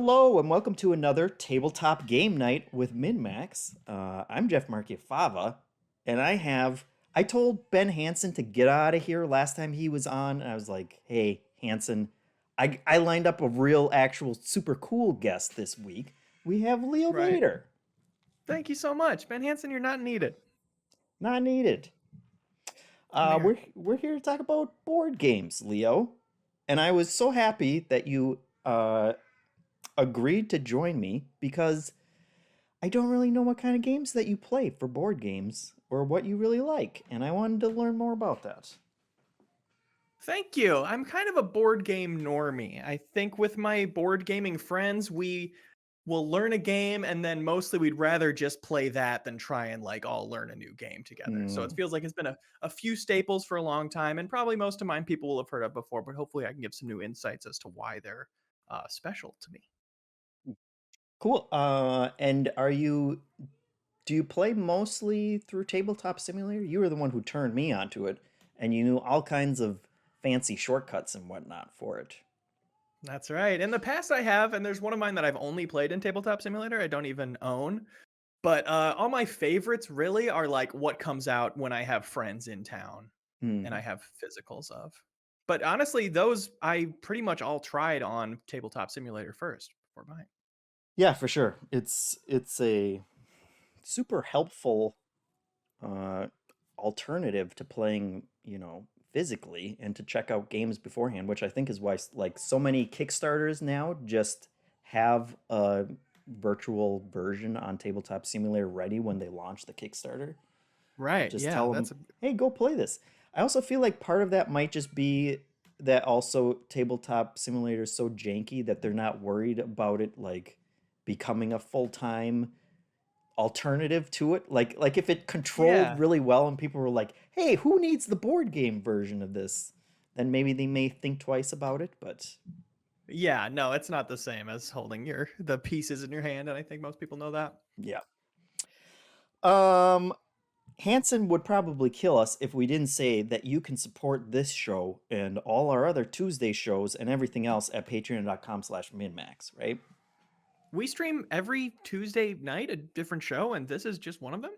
Hello and welcome to another Tabletop Game Night with Minnmax. I'm Jeff Marchiafava, and I told Ben Hansen to get out of here last time he was on, and I was like, hey, Hansen, I lined up a real, actual, super cool guest this week. We have Leo Right. Vader. Thank you so much. Ben Hansen, you're not needed. Not needed. Come here. We're here to talk about board games, Leo. And I was so happy that you agreed to join me because I don't really know what kind of games that you play for board games or what you really like, and I wanted to learn more about that. Thank you. I'm kind of a board game normie. I think with my board gaming friends, we will learn a game and then mostly we'd rather just play that than try and all learn a new game together. So it Mm, feels like it's been a few staples for a long time and probably most of mine people will have heard of before, but hopefully I can give some new insights as to why they're special to me. cool. And do you play mostly through Tabletop Simulator? You were the one who turned me onto it, and you knew all kinds of fancy shortcuts and whatnot for it. That's right. In the past I have, and there's one of mine that I've only played in Tabletop Simulator. I don't even own. But all my favorites really are like what comes out when I have friends in town and Hmm. I have physicals of. But honestly, those I pretty much all tried on Tabletop Simulator first before buying. Yeah, for sure. It's a super helpful uh, alternative to playing, physically and to check out games beforehand, which I think is why like so many Kickstarters now just have a virtual version on Tabletop Simulator ready when they launch the Kickstarter. Right. Just Yeah, tell them, that's a "Hey, go play this." I also feel like part of that might just be that also Tabletop Simulator is so janky that they're not worried about it like becoming a full-time alternative to it. Like if it controlled yeah. really well and people were like, "Hey, who needs the board game version of this?" Then maybe they may think twice about it, but Yeah, no, it's not the same as holding the pieces in your hand, and I think most people know that. yeah. Um Hanson would probably kill us if we didn't say that you can support this show and all our other Tuesday shows and everything else at patreon.com/minmax, right? We stream every Tuesday night a different show, and this is just one of them.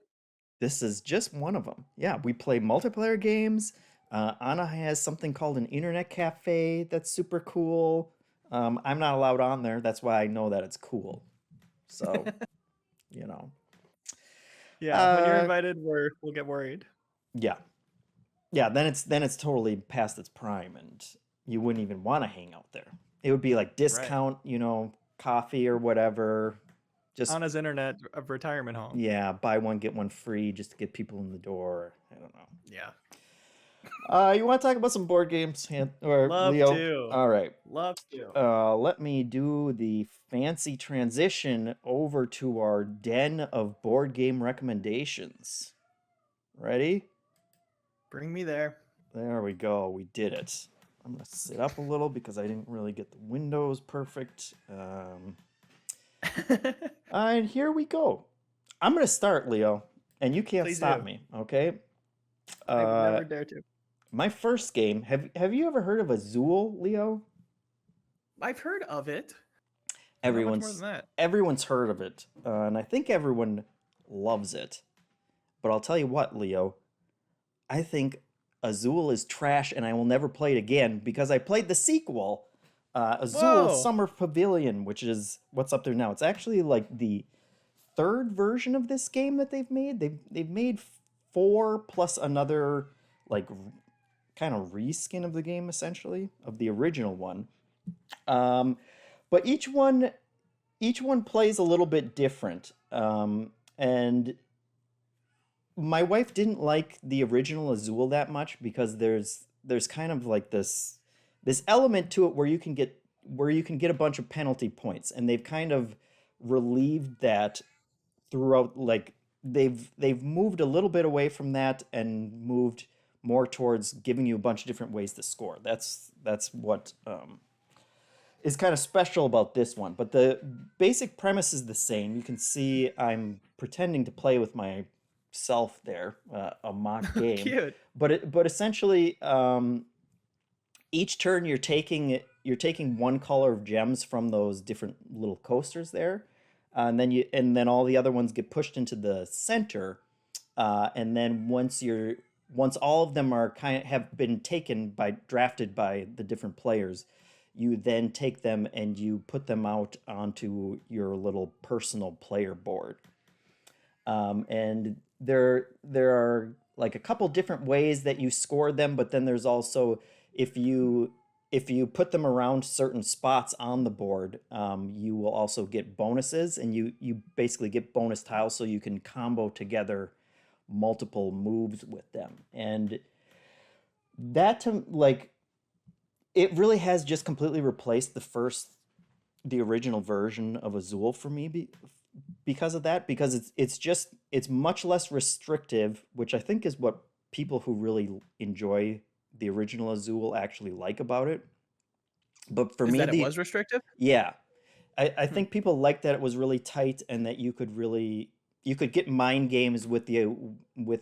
This is just one of them. Yeah, we play multiplayer games. Anna has something called an internet cafe that's super cool. I'm not allowed on there. That's why I know that it's cool. So, you know. Yeah, when you're Uh, invited, we'll get worried. yeah. Yeah, then it's totally past its prime and you wouldn't even want to hang out there. It would be like Right. discount, coffee or whatever. Just Anna's internet of retirement home. yeah, buy one get one free just to get people in the door. I don't know. Yeah. You want to talk about some board games, or Love Leo? to. All right. Love to. Let me do the fancy transition over to our den of board game recommendations. Ready? Bring me there. There we go. We did it. I'm gonna sit up a little because I didn't really get the windows perfect. And here we go. I'm gonna start, Leo, and you can't Please stop do. me. Okay. I would Uh, never dare to. my first game. Have you ever heard of Azul, Leo? I've heard of it, but not much more than Everyone's that. everyone's heard of it, and I think everyone loves it. But I'll tell you what, Leo, I think Azul is trash, and I will never play it again because I played the sequel, Azul Whoa! Summer Pavilion, which is what's up there now. It's actually like the third version of this game that they've made. They've made four plus another like kind of reskin of the game essentially of the original one. Um, but each one plays a little bit different. And my wife didn't like the original Azul that much because there's kind of like this element to it where you can get a bunch of penalty points, and they've kind of relieved that throughout. Like they've moved a little bit away from that and moved more towards giving you a bunch of different ways to score. That's what is kind of special about this one. But the basic premise is the same. You can see I'm pretending to play with myself there, a mock game. Cute. But essentially, each turn you're taking one color of gems from those different little coasters there, and then all the other ones get pushed into the center, and then once all of them are kind of have been taken by drafted by the different players, you then take them and you put them out onto your little personal player board. And there are like a couple different ways that you score them, but then there's also if you if you put them around certain spots on the board, you will also get bonuses, and you basically get bonus tiles so you can combo together multiple moves with them. And that to like it really has just completely replaced the original version of Azul for me because of that, because it's much less restrictive, which I think is what people who really enjoy the original Azul actually like about it. But for Is me, that it was restrictive? yeah, I Hmm. think people like that it was really tight and that you could get mind games with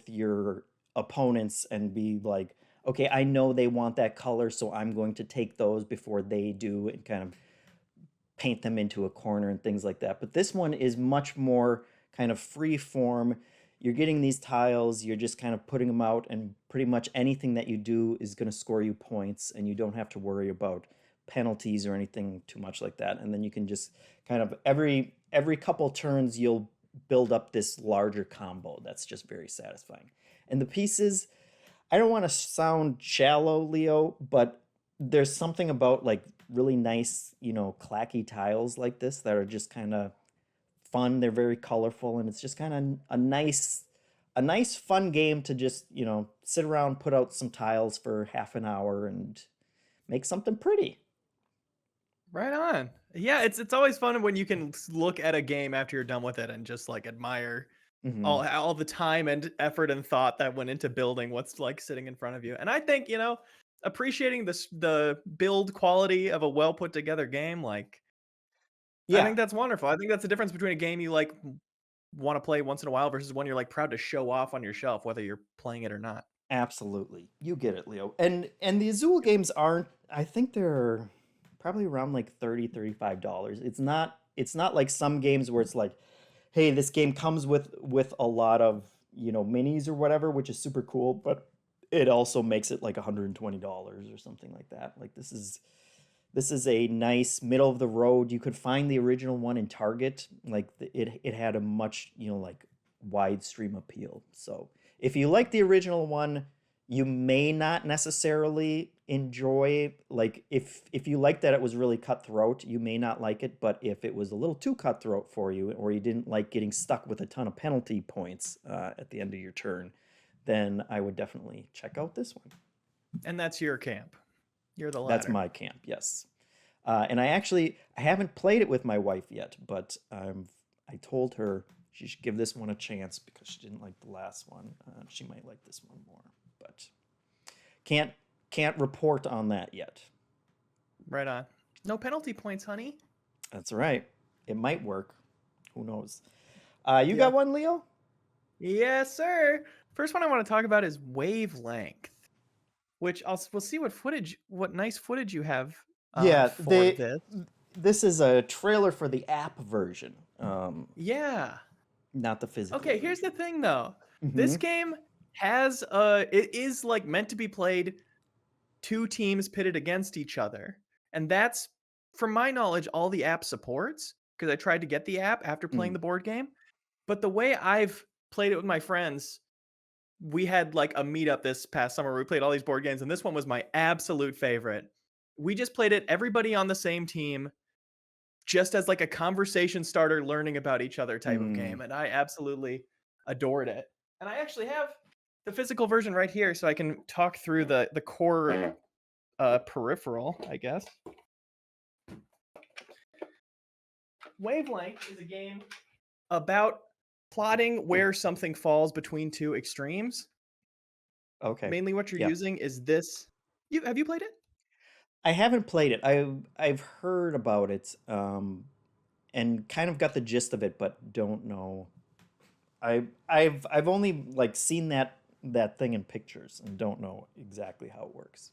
your opponents and be like, okay, I know they want that color, so I'm going to take those before they do, and kind of paint them into a corner and things like that. But this one is much more kind of free form. You're getting these tiles, you're just kind of putting them out, and pretty much anything that you do is going to score you points, and you don't have to worry about penalties or anything too much like that. And then you can just kind of every couple turns you'll build up this larger combo that's just very satisfying. And the pieces, I don't want to sound shallow, Leo, but there's something about like really nice, clacky tiles like this that are just kind of fun. They're very colorful, and it's just kind of a nice fun game to just, sit around, put out some tiles for half an hour and make something pretty. Right on. Yeah, it's always fun when you can look at a game after you're done with it and just like admire Hmm. all the time and effort and thought that went into building what's like sitting in front of you. And I think, appreciating the build quality of a well put together game, like I Yeah, think that's wonderful. I think that's the difference between a game you like want to play once in a while versus one you're like proud to show off on your shelf, whether you're playing it or not. absolutely. You get it, Leo. And the Azul games aren't, I think they're probably around like $30-$35. It's not like some games where it's like, hey, this game comes with a lot of, minis or whatever, which is super cool, but it also makes it like $120 or something like that. Like this is a nice middle of the road. You could find the original one in Target. Like it had a much, like wide stream appeal. So if you like the original one, you may not necessarily enjoy, like if you like that it was really cutthroat, you may not like it. But if it was a little too cutthroat for you, or you didn't like getting stuck with a ton of penalty points at the end of your turn, then I would definitely check out this one. And that's your camp. You're the That's latter. my camp, yes. And I haven't played it with my wife yet, but I told her she should give this one a chance because she didn't like the last one. She might like this one more, but can't can't report on that yet. Right on. No penalty points, honey. That's right. It might work. Who knows? You Yeah. got one, Leo? Yes, sir. First one I want to talk about is wavelength, which we'll see what nice footage you have Yeah, for this. this is a trailer for the app version, Yeah. not the physical Okay, here's the version. thing though. Hmm. This game has it is like meant to be played two teams pitted against each other. And that's from my knowledge all the app supports because I tried to get the app after playing Mm. the board game. But the way I've played it with my friends, we had like a meetup this past summer where we played all these board games, and this one was my absolute favorite. We just played it, everybody on the same team, just as like a conversation starter, learning about each other type of Mm. game. And I absolutely adored it. And I actually have the physical version right here, so I can talk through the core peripheral, I guess. Wavelength is a game about plotting where something falls between two extremes. Okay. Mainly what you're Yeah. using is this. Have you played it? I haven't played it. I've heard about it, and kind of got the gist of it, but don't know. I've only like seen that thing in pictures and don't know exactly how it works.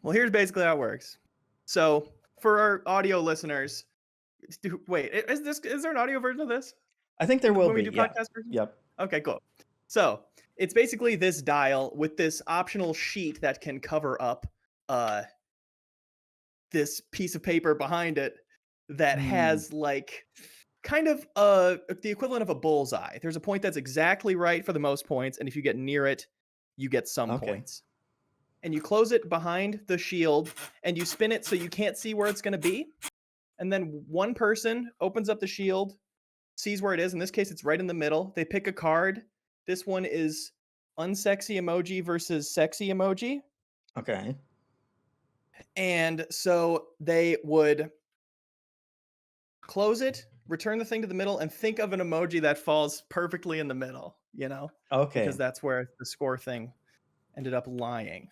Well, here's basically how it works. So for our audio listeners, wait, is there an audio version of this I think there will when we be. do Yeah. podcast versions? Yep. Okay, cool. So it's basically this dial with this optional sheet that can cover up this piece of paper behind it that has like kind of the equivalent of a bullseye. There's a point that's exactly right for the most points, and if you get near it, you get some Okay. points. And you close it behind the shield and you spin it so you can't see where it's going to be. And then one person opens up the shield, sees where it is. In this case, it's right in the middle. They pick a card. This one is unsexy emoji versus sexy emoji. Okay. And so they would close it, return the thing to the middle, and think of an emoji that falls perfectly in the middle, Okay. because that's where the score thing ended up lying,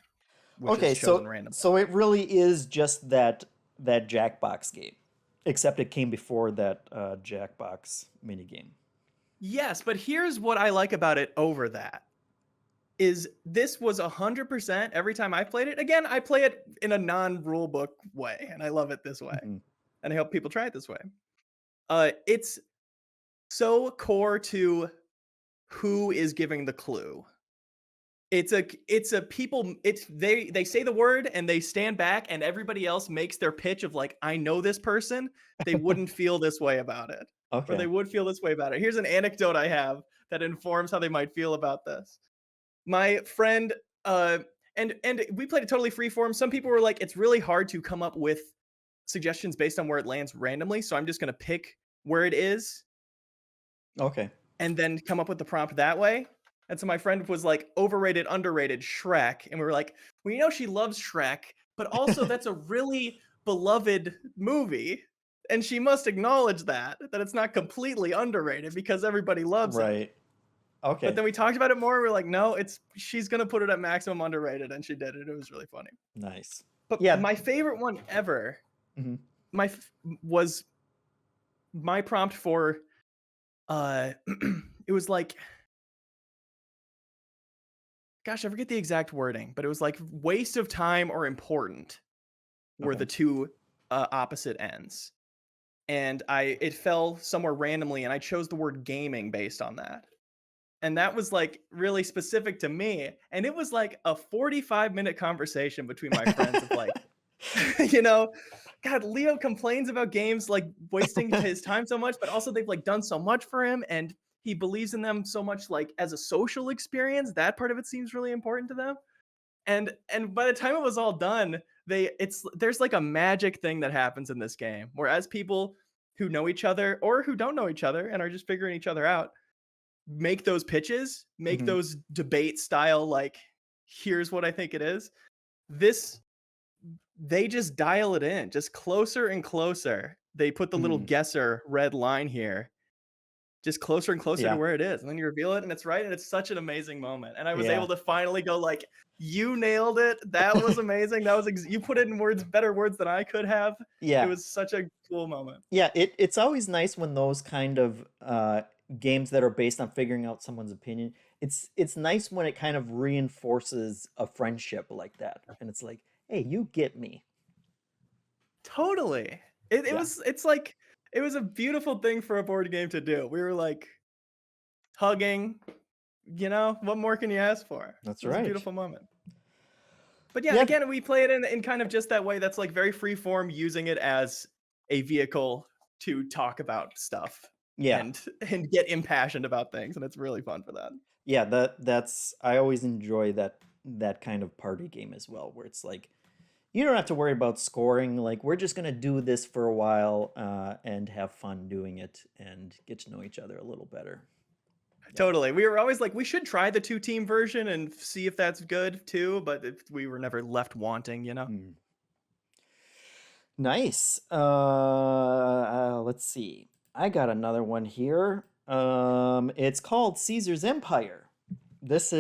which Okay. is chosen randomly. So it really is just that Jackbox game, except it came before that Jackbox minigame. Yes, but here's what I like about it over that. Is this was 100% every time I played it. Again, I play it in a non-rule book way, and I love it this way. Mhm. And I hope people try it this way. It's so core to who is giving the clue. They say the word and they stand back and everybody else makes their pitch of like, I know this person. They wouldn't feel this way about it. Okay. Or they would feel this way about it. Here's an anecdote I have that informs how they might feel about this. My friend, and we played it totally freeform. Some people were like, it's really hard to come up with suggestions based on where it lands randomly. So I'm just going to pick where it is. Okay. And then come up with the prompt that way. And so my friend was like, overrated, underrated, Shrek. And we were like, well, she loves Shrek, but also that's a really beloved movie. And she must acknowledge that it's not completely underrated because everybody loves it. Right. Okay. But then we talked about it more. And we are like, no, she's going to put it at maximum underrated. And she did it. It was really funny. Nice. But Yeah. my favorite one ever was my prompt for, it was like, gosh, I forget the exact wording, but it was like waste of time or important were the two opposite ends. And it fell somewhere randomly, and I chose the word gaming based on that. And that was like really specific to me. And it was like a 45-minute conversation between my friends of like, God, Leo complains about games like wasting his time so much, but also they've like done so much for him and he believes in them so much like as a social experience. That part of it seems really important to them. And by the time it was all done, there's like a magic thing that happens in this game where as people who know each other or who don't know each other and are just figuring each other out, make those pitches, make those debate style, like, here's what I think it is. They just dial it in just closer and closer. They put the little guesser red line here, just closer and closer to where it is. And then you reveal it and it's right. And it's such an amazing moment. And I was able to finally go like, you nailed it. That was amazing. That was, you put it in better words than I could have. Yeah. It was such a cool moment. Yeah. It's always nice when those kind of games that are based on figuring out someone's opinion, it's nice when it kind of reinforces a friendship like that. And it's like, hey, you get me. Totally. It was a beautiful thing for a board game to do. We were like hugging, what more can you ask for? That's It was right. a beautiful moment. But yeah, again, we play it in kind of just that way. That's like very free form, using it as a vehicle to talk about stuff. Yeah. And get impassioned about things. And it's really fun for that. Yeah, that's I always enjoy that kind of party game as well, where it's like you don't have to worry about scoring. Like, we're just gonna do this for a while and have fun doing it and get to know each other a little better. Totally. We were always like, we should try the 2-team version and see if that's good too, but we were never left wanting, Nice. Let's see. I got another one here. It's called Caesar's Empire. This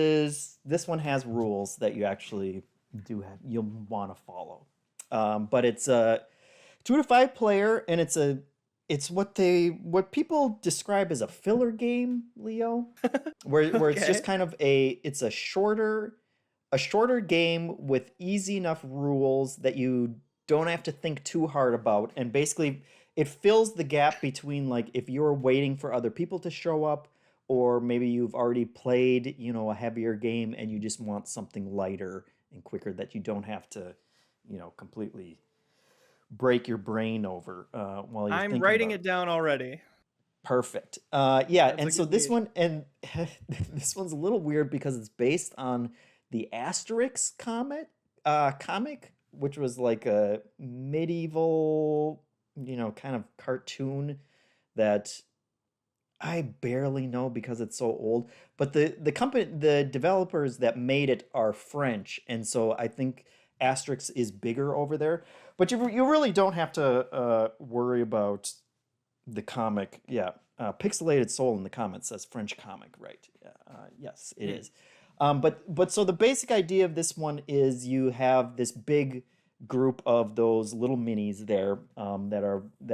one has rules that you actually you'll want to follow. But it's a 2 to 5 player, and it's what people describe as a filler game, Leo, where it's just kind of it's a shorter game with easy enough rules that you don't have to think too hard about. And basically, it fills the gap between like if you're waiting for other people to show up, or maybe you've already played, a heavier game and you just want something lighter and quicker that you don't have to, completely break your brain over while you're I'm thinking writing about it. it down already. Perfect. Yeah, That's a and so good this gauge. one, and this one's a little weird because it's based on the Asterix comic, which was like a medieval, kind of cartoon that I barely know because it's so old. But the developers that made it are French, and so I think Asterix is bigger over there. But you really don't have to worry about the comic. Yeah, Pixelated Soul in the comments says French comic, right? Yeah, yes, it Hmm. is. But so the basic idea of this one is you have this big group of those little minis there that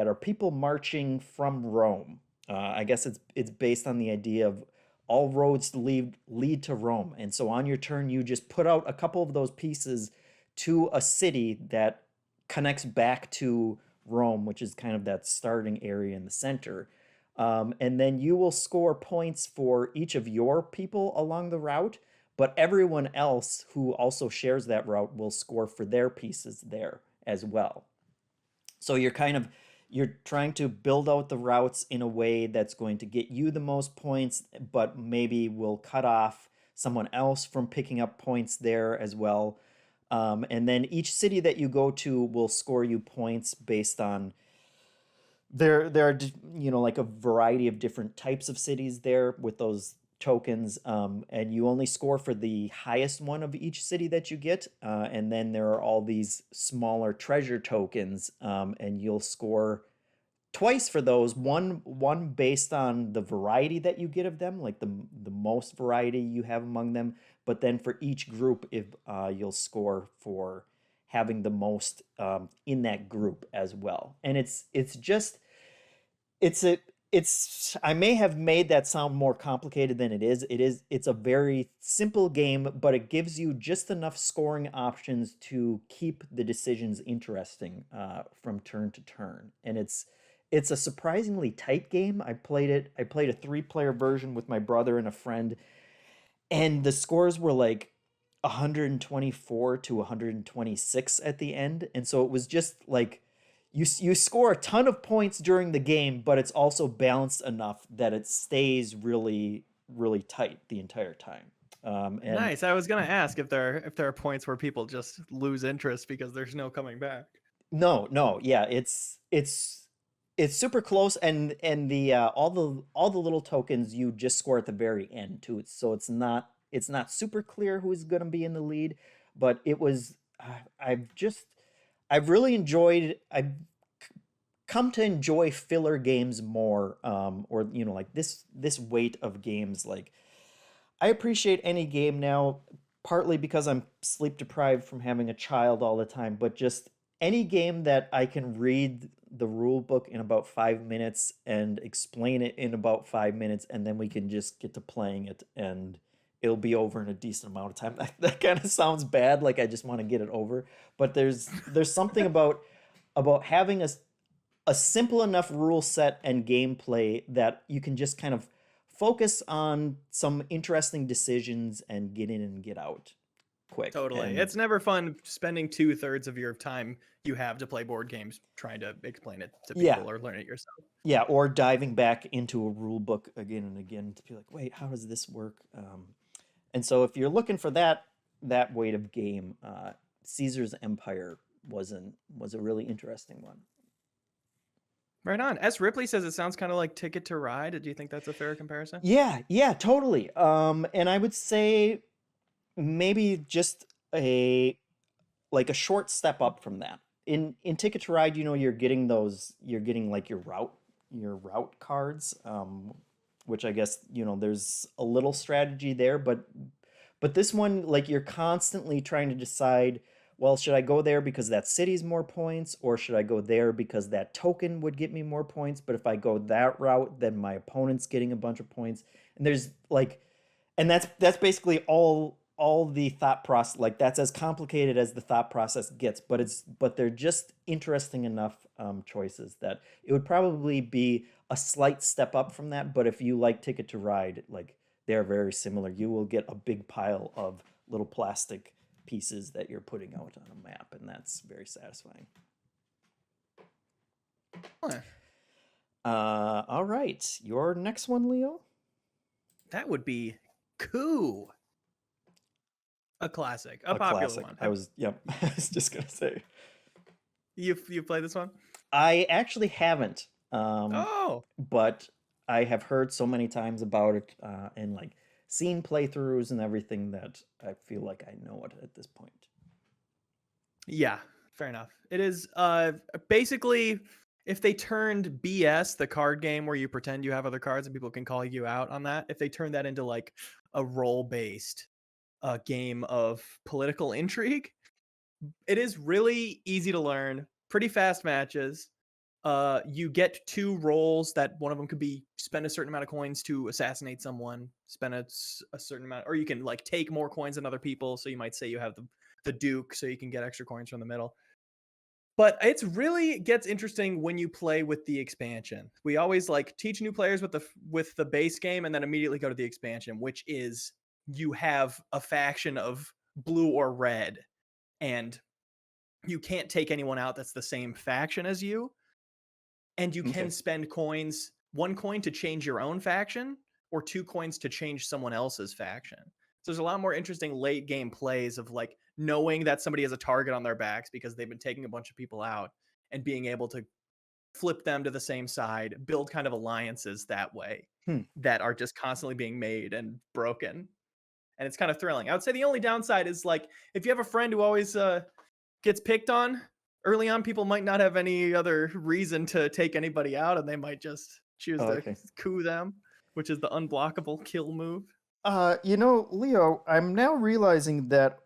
are people marching from Rome. I guess it's based on the idea of all roads lead to Rome, and so on your turn you just put out a couple of those pieces to a city that connects back to Rome, which is kind of that starting area in the center. And then you will score points for each of your people along the route, but everyone else who also shares that route will score for their pieces there as well. So you're trying to build out the routes in a way that's going to get you the most points, but maybe will cut off someone else from picking up points there as well. And then each city that you go to will score you points based on there are like a variety of different types of cities there with those tokens, and you only score for the highest one of each city that you get, and then there are all these smaller treasure tokens, and you'll score twice for those. One based on the variety that you get of them, like the most variety you have among them, but then for each group, if you'll score for having the most in that group as well. And it's just it's a it's I may have made that sound more complicated than it is. It's a very simple game, but it gives you just enough scoring options to keep the decisions interesting from turn to turn. And it's a surprisingly tight game. I played a 3-player version with my brother and a friend, and the scores were like 124 to 126 at the end. And so it was just like you score a ton of points during the game, but it's also balanced enough that it stays really really tight the entire time. And Nice. I was gonna ask if there are points where people just lose interest because there's no coming back. no, yeah, it's super close, and the all the little tokens you just score at the very end too. So it's not super clear who's going to be in the lead, but it was I've really enjoyed. I've come to enjoy filler games more, or like this weight of games. Like I appreciate any game now, partly because I'm sleep deprived from having a child all the time, but just any game that I can read the rule book in about 5 minutes and explain it in about 5 minutes, and then we can just get to playing it and it'll be over in a decent amount of time. That kind of sounds bad, like I just want to get it over, but there's something about having a simple enough rule set and gameplay that you can just kind of focus on some interesting decisions and get in and get out quick. Totally. And It's never fun spending 2/3 of your time you have to play board games trying to explain it to yeah, people or learn it yourself. yeah, or diving back into a rule book again and again to be like, wait, how does this work? And so if you're looking for that weight of game, Caesar's Empire was a really interesting one. Right on. S. Ripley says it sounds kind of like Ticket to Ride. Do you think that's a fair comparison? Yeah, totally. And I would say maybe just a like a short step up from that. In Ticket to Ride, you're getting like your route cards, which I guess there's a little strategy there, but this one, like, you're constantly trying to decide, well, should I go there because that city's more points, or should I go there because that token would get me more points? But if I go that route, then my opponent's getting a bunch of points. And there's like, and that's basically all all the thought process, like that's as complicated as the thought process gets, but they're just interesting enough choices that it would probably be a slight step up from that. But if you like Ticket to Ride, like they're very similar. You will get a big pile of little plastic pieces that you're putting out on a map, and that's very satisfying. Huh. All right, your next one, Leo. That would be Coup. A classic, a popular classic. one. I was just gonna say. You played this one? I actually haven't. Oh, But I have heard so many times about it and like seen playthroughs and everything that I feel like I know it at this point. yeah, fair enough. It is basically if they turned BS, the card game where you pretend you have other cards and people can call you out on that, if they turned that into like a role-based game of political intrigue, it is really easy to learn, pretty fast matches. You get 2 roles that one of them could be spend a certain amount of coins to assassinate someone, spend a certain amount, or you can like take more coins than other people. So you might say you have the Duke, so you can get extra coins from the middle. But it's really gets interesting when you play with the expansion. We always like teach new players with the base game and then immediately go to the expansion, which is you have a faction of blue or red, and you can't take anyone out that's the same faction as you. And you can spend coins, 1 coin to change your own faction, or 2 coins to change someone else's faction. So there's a lot more interesting late game plays of like knowing that somebody has a target on their backs because they've been taking a bunch of people out, and being able to flip them to the same side, build kind of alliances that way that are just constantly being made and broken. And it's kind of thrilling. I would say the only downside is like if you have a friend who always gets picked on, early on, people might not have any other reason to take anybody out, and they might just choose to coup them, which is the unblockable kill move. Leo, I'm now realizing that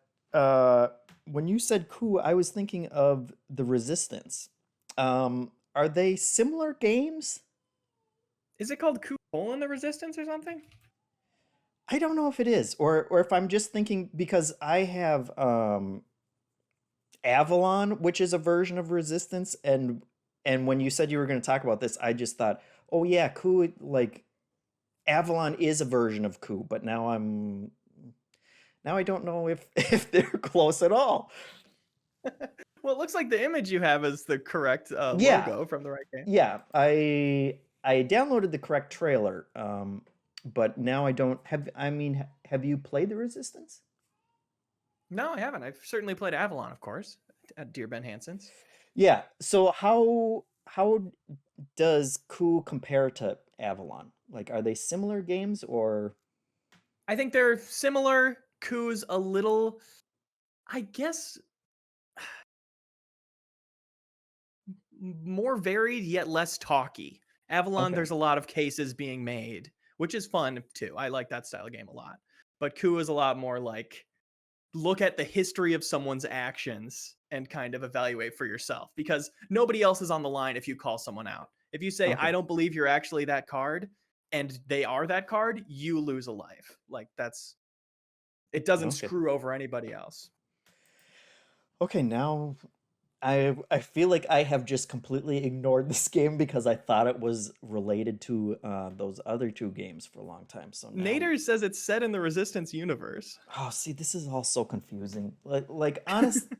when you said coup, I was thinking of the Resistance. Are they similar games? Is it called Coup in the Resistance or something? I don't know if it is, or if I'm just thinking because I have Avalon, which is a version of Resistance, and when you said you were going to talk about this, I just thought, oh yeah, Coup, like Avalon is a version of Coup, but now I don't know if they're close at all. Well, it looks like the image you have is the correct logo from the right game. Yeah, I downloaded the correct trailer, but now I don't have. I mean, have you played the Resistance? No, I haven't. I've certainly played Avalon, of course, at Dear Ben Hansen's. Yeah. So how does Coup compare to Avalon? Like, are they similar games or? I think they're similar. Coup's a little, I guess, more varied yet less talky. Avalon, there's a lot of cases being made, which is fun too. I like that style of game a lot. But Coup is a lot more like look at the history of someone's actions and kind of evaluate for yourself, because nobody else is on the line if you call someone out. If you say, I don't believe you're actually that card, and they are that card, you lose a life. Like it doesn't screw over anybody else. Okay, now I feel like I have just completely ignored this game because I thought it was related to those other 2 games for a long time. So now... Nader says it's set in the Resistance universe. Oh, see, this is all so confusing.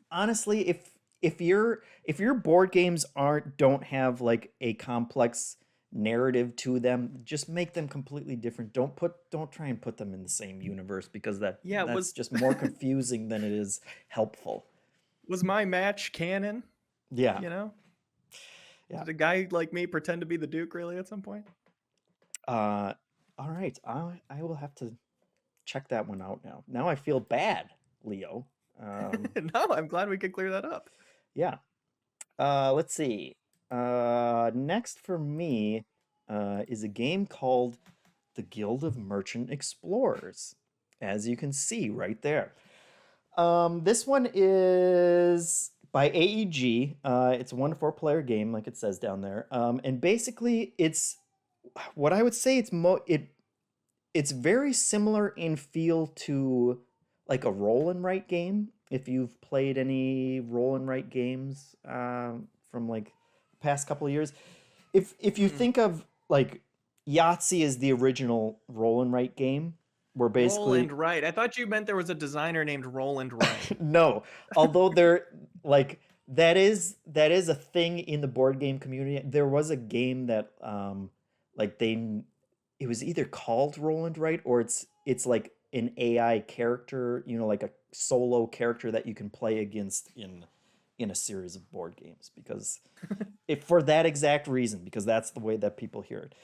Honestly, if your board games don't have like a complex narrative to them, just make them completely different. Don't try and put them in the same universe because that's just more confusing than it is helpful. Was my match canon? Yeah. Yeah. Did a guy like me pretend to be the Duke really at some point? All right. I will have to check that one out now. Now I feel bad, Leo. No, I'm glad we could clear that up. Yeah. Let's see. Next for me is a game called The Guild of Merchant Explorers, as you can see right there. This one is by AEG. It's a 1 to 4 player game, like it says down there. And basically, it's what I would say. It's very similar in feel to like a roll and write game. If you've played any roll and write games from like the past couple of years, if you Mm-mm. think of like Yahtzee is the original roll and write game, where Roland basically Wright. I thought you meant there was a designer named Roland Wright. no, although there like that is a thing in the board game community. There was a game that like they it was either called Roland Wright or it's like an AI character, like a solo character that you can play against in a series of board games because if for that exact reason because that's the way that people hear it.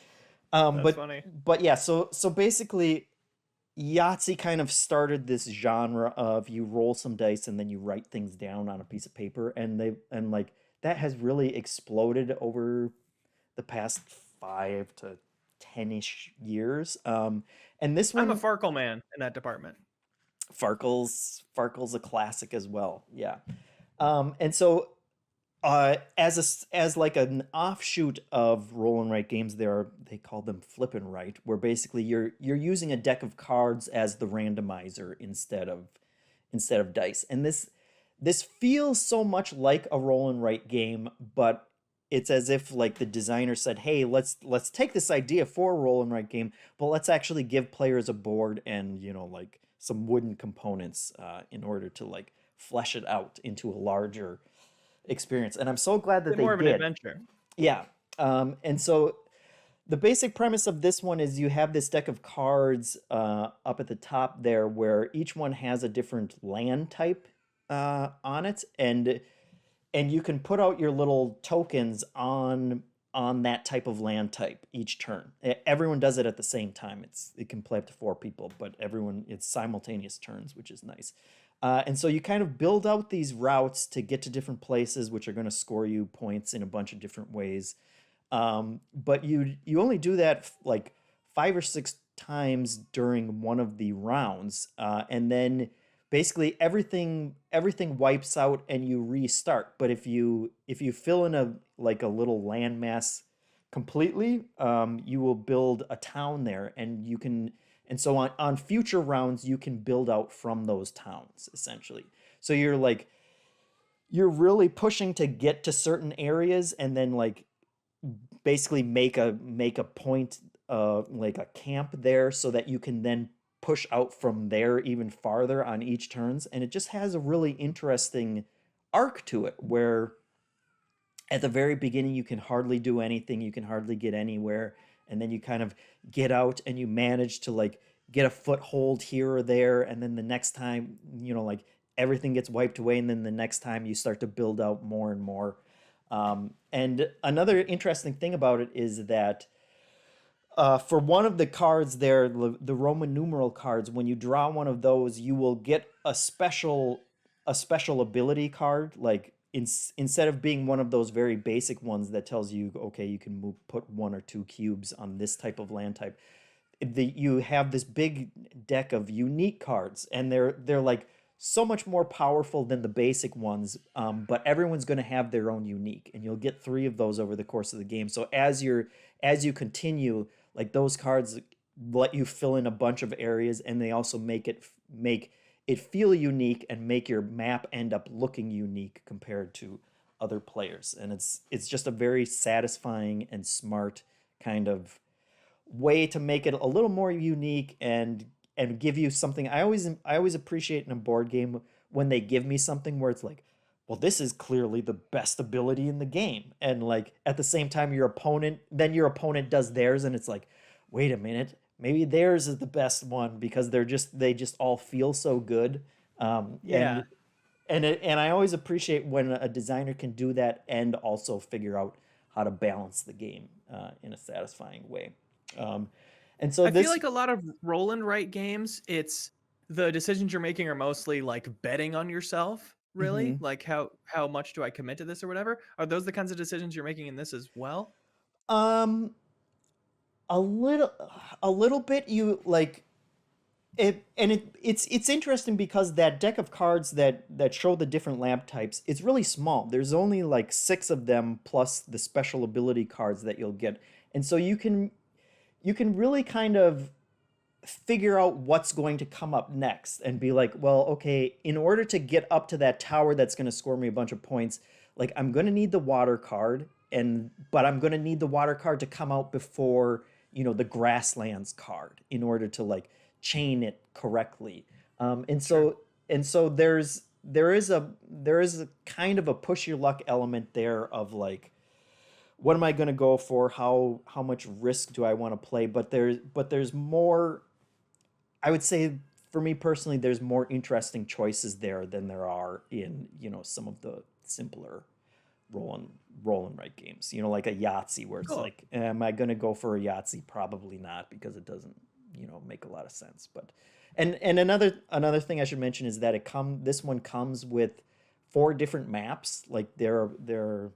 That's But funny. yeah, so basically Yahtzee kind of started this genre of you roll some dice and then you write things down on a piece of paper, and like that has really exploded over the past 5 to 10-ish years. And this I'm a one, Farkle man in that department. Farkle's a classic as well. Yeah. And so as like an offshoot of roll and write games, they call them flip and write, where basically you're using a deck of cards as the randomizer instead of dice. And this feels so much like a roll and write game, but it's as if like the designer said, "Hey, let's take this idea for a roll and write game, but let's actually give players a board and like some wooden components in order to like flesh it out into a larger experience." And I'm so glad that Bit they more of an did. adventure. Yeah. And so the basic premise of this one is you have this deck of cards up at the top there where each one has a different land type on it, and you can put out your little tokens on that type of land type each turn. Everyone does it at the same time. It can play up to 4 people, but it's simultaneous turns, which is nice. And so you kind of build out these routes to get to different places, which are going to score you points in a bunch of different ways. But you only do that like 5 or 6 times during one of the rounds, and then basically everything wipes out and you restart. But if you fill in a little landmass completely, you will build a town there, and so on future rounds you can build out from those towns essentially. So you're really pushing to get to certain areas and then like basically make a point like a camp there so that you can then push out from there even farther on each turns, and it just has a really interesting arc to it where at the very beginning you can hardly do anything, you can hardly get anywhere, and then you kind of get out and you manage to like get a foothold here or there, and then the next time like everything gets wiped away, and then the next time you start to build out more and more. And another interesting thing about it is that for one of the cards there, the Roman numeral cards, when you draw one of those, you will get a special ability card. Like instead of being one of those very basic ones that tells you, okay, you can put 1 or 2 cubes on this type of land type. You have this big deck of unique cards, and they're like so much more powerful than the basic ones. But everyone's going to have their own unique, and you'll get 3 of those over the course of the game. So as you continue, like those cards let you fill in a bunch of areas, and they also make it feel unique and make your map end up looking unique compared to other players. And it's just a very satisfying and smart kind of way to make it a little more unique and give you something. I always appreciate in a board game when they give me something where it's like, well, this is clearly the best ability in the game, and like at the same time your opponent does theirs, and it's like, wait a minute, maybe theirs is the best one because they just all feel so good. um, Yeah. and and I always appreciate when a designer can do that and also figure out how to balance the game in a satisfying way. Um, and so I feel this, like a lot of roll and write games, it's the decisions you're making are mostly like betting on yourself, really? mhm. Like how much do I commit to this or whatever? Are those the kinds of decisions you're making in this as well? um, a little, bit. You like it, and it's interesting because that deck of cards that show the different lab types, it's really small. There's only like 6 of them plus the special ability cards that you'll get, and so you can really kind of figure out what's going to come up next and be like, well, okay, in order to get up to that tower that's going to score me a bunch of points, like I'm going to need the water card, but I'm going to need the water card to come out before, the grasslands card in order to like chain it correctly. And Sure. so there is a kind of a push your luck element there of like, what am I going to go for? How much risk do I want to play? But there's more. I would say for me personally, there's more interesting choices there than there are in some of the simpler roll and write games. Like a Yahtzee, where it's Cool. like, am I going to go for a Yahtzee? Probably not, because it doesn't make a lot of sense. But and another thing I should mention is that this one comes with 4 different maps. Like it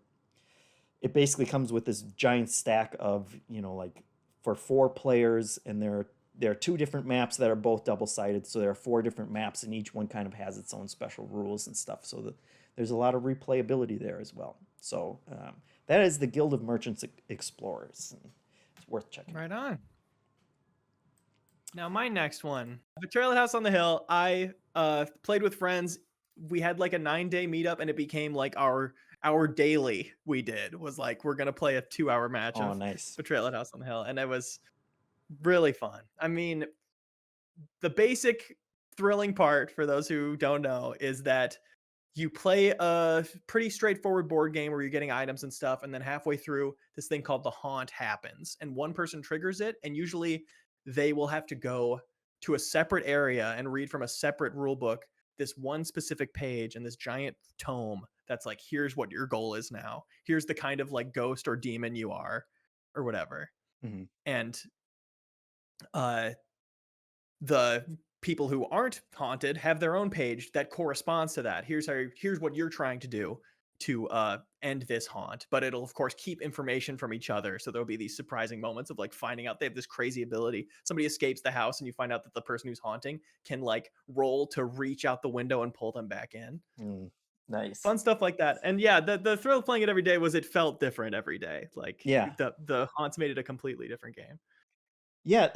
basically comes with this giant stack of like for 4 players, and there are 2 different maps that are both double-sided, so there are 4 different maps, and each one kind of has its own special rules and stuff, so there's a lot of replayability there as well. So that is the Guild of Merchants Explorers, and it's worth checking out. Right on. Now my next one, Betrayal at House on the Hill. I played with friends. We had like a 9-day meetup, and it became like our daily. We did was like, we're gonna play a 2-hour match Oh, of nice. Betrayal at House on the Hill, and it was really fun. I mean, the basic thrilling part, for those who don't know, is that you play a pretty straightforward board game where you're getting items and stuff, and then halfway through, this thing called the haunt happens, and one person triggers it, and usually they will have to go to a separate area and read from a separate rule book this one specific page and this giant tome that's like, here's what your goal is now. Here's the kind of like ghost or demon you are, or whatever. Hmm. And uh the people who aren't haunted have their own page that corresponds to that. Here's what you're trying to do to end this haunt, but it'll of course keep information from each other, so there'll be these surprising moments of like finding out they have this crazy ability. Somebody escapes the house and you find out that the person who's haunting can like roll to reach out the window and pull them back in. Nice. Fun stuff like that. And yeah, the thrill of playing it every day was it felt different every day. Like Yeah. the haunts made it a completely different game. Yeah,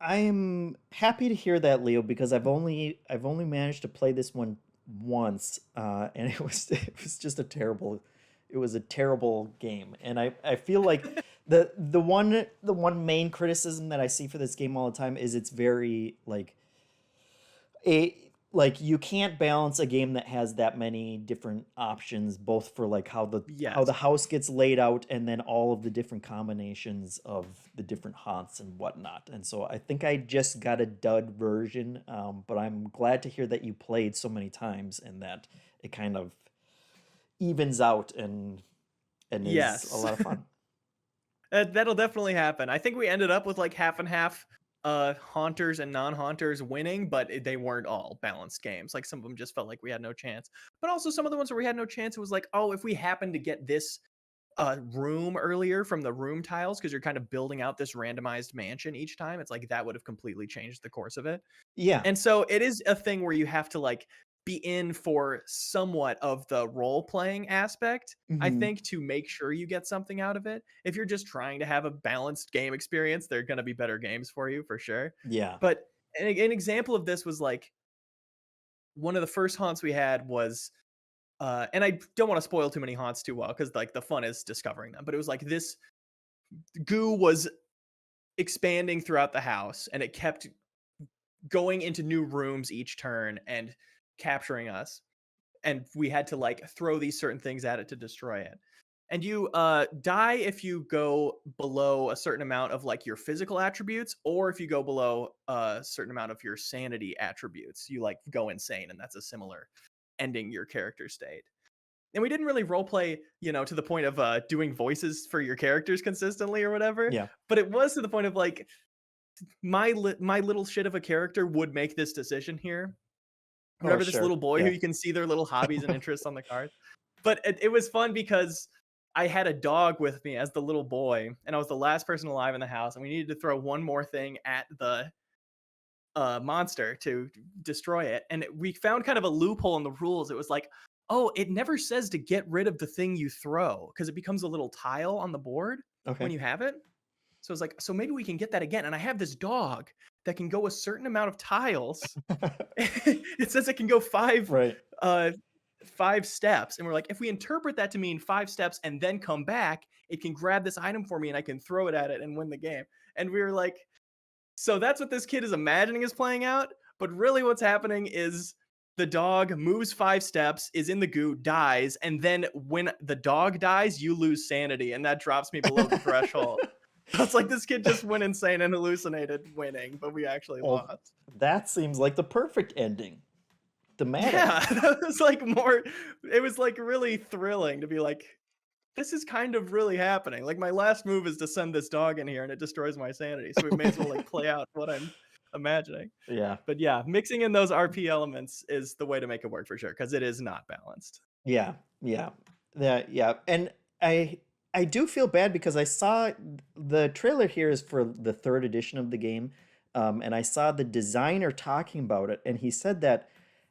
I'm happy to hear that, Leo, because I've only managed to play this one once, and it was just a terrible game, and I feel like the one main criticism that I see for this game all the time is it's very a like you can't balance a game that has that many different options, both for like how the Yes. house gets laid out, and then all of the different combinations of the different haunts and whatnot. And so I think I just got a dud version, but I'm glad to hear that you played so many times and that it kind of evens out and is a Yes. lot of fun. That'll definitely happen. I think we ended up with like half and half haunters and non-haunters winning, but they weren't all balanced games. Like some of them just felt like we had no chance. But also some of the ones where we had no chance, it was like, oh, if we happen to get this room earlier from the room tiles, because you're kind of building out this randomized mansion each time, it's like that would have completely changed the course of it. Yeah. And so it is a thing where you have to like be in for somewhat of the role playing aspect, I Hmm. think, to make sure you get something out of it. If you're just trying to have a balanced game experience, they're going to be better games for you for sure. Yeah. But an example of this was like one of the first haunts we had was and I don't want to spoil too many haunts too well because like the fun is discovering them, but it was like this goo was expanding throughout the house and it kept going into new rooms each turn and capturing us, and we had to like throw these certain things at it to destroy it. And you die if you go below a certain amount of like your physical attributes, or if you go below a certain amount of your sanity attributes, you like go insane, and that's a similar ending your character state. And we didn't really role play, to the point of doing voices for your characters consistently or whatever, Yeah. but it was to the point of like my little shit of a character would make this decision here. Oh, Remember this sure. little boy who Yeah. you can see their little hobbies and interests on the card? But it was fun because I had a dog with me as the little boy, and I was the last person alive in the house, and we needed to throw one more thing at the monster to destroy it. And we found kind of a loophole in the rules. It was like, oh, it never says to get rid of the thing you throw because it becomes a little tile on the board when Okay. you have it. So it's like, so maybe we can get that again. And I have this dog that can go a certain amount of tiles. It says it can go Right. 5 steps, and we're like, if we interpret that to mean 5 steps and then come back, it can grab this item for me and I can throw it at it and win the game. And we were like, so that's what this kid is imagining is playing out, but really what's happening is the dog moves 5 steps, is in the goo, dies, and then when the dog dies, you lose sanity, and that drops me below the threshold. So it's like this kid just went insane and hallucinated winning, but we actually Well, lost. that seems like the perfect ending. Thematic. Yeah, that was like more. It was like really thrilling to be like, this is kind of really happening. Like my last move is to send this dog in here and it destroys my sanity. So we may as well like play out what I'm imagining. Yeah. But yeah, mixing in those RP elements is the way to make it work for sure, because it is not balanced. Yeah. Yeah. Yeah. And I do feel bad because I saw the trailer here is for the third edition of the game. And I saw the designer talking about it, and he said that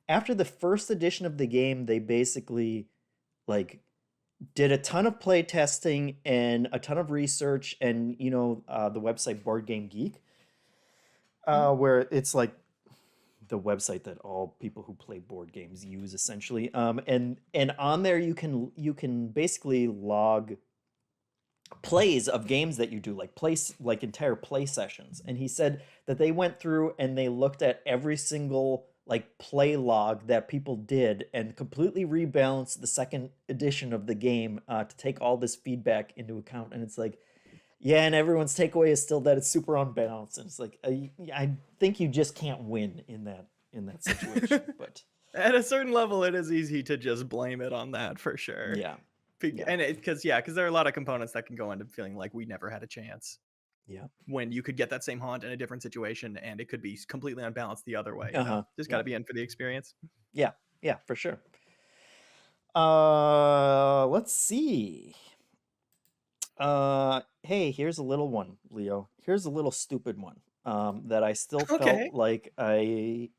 after the first edition of the game, they basically like did a ton of play testing and a ton of research, and the website Board Game Geek, where it's like the website that all people who play board games use essentially. And on there you can basically log plays of games that you do, like entire play sessions. And he said that they went through and they looked at every single like play log that people did and completely rebalanced the second edition of the game to take all this feedback into account. And it's like, yeah, and everyone's takeaway is still that it's super unbalanced. And it's like, I think you just can't win in that situation. But At a certain level, it is easy to just blame it on that for sure. yeah. And because there are a lot of components that can go into feeling like we never had a chance. Yeah. When you could get that same haunt in a different situation and it could be completely unbalanced the other way. Just got to be in for the experience. Yeah, for sure. Let's see. Hey, here's a little one, Leo. Here's a little stupid one that I still felt like every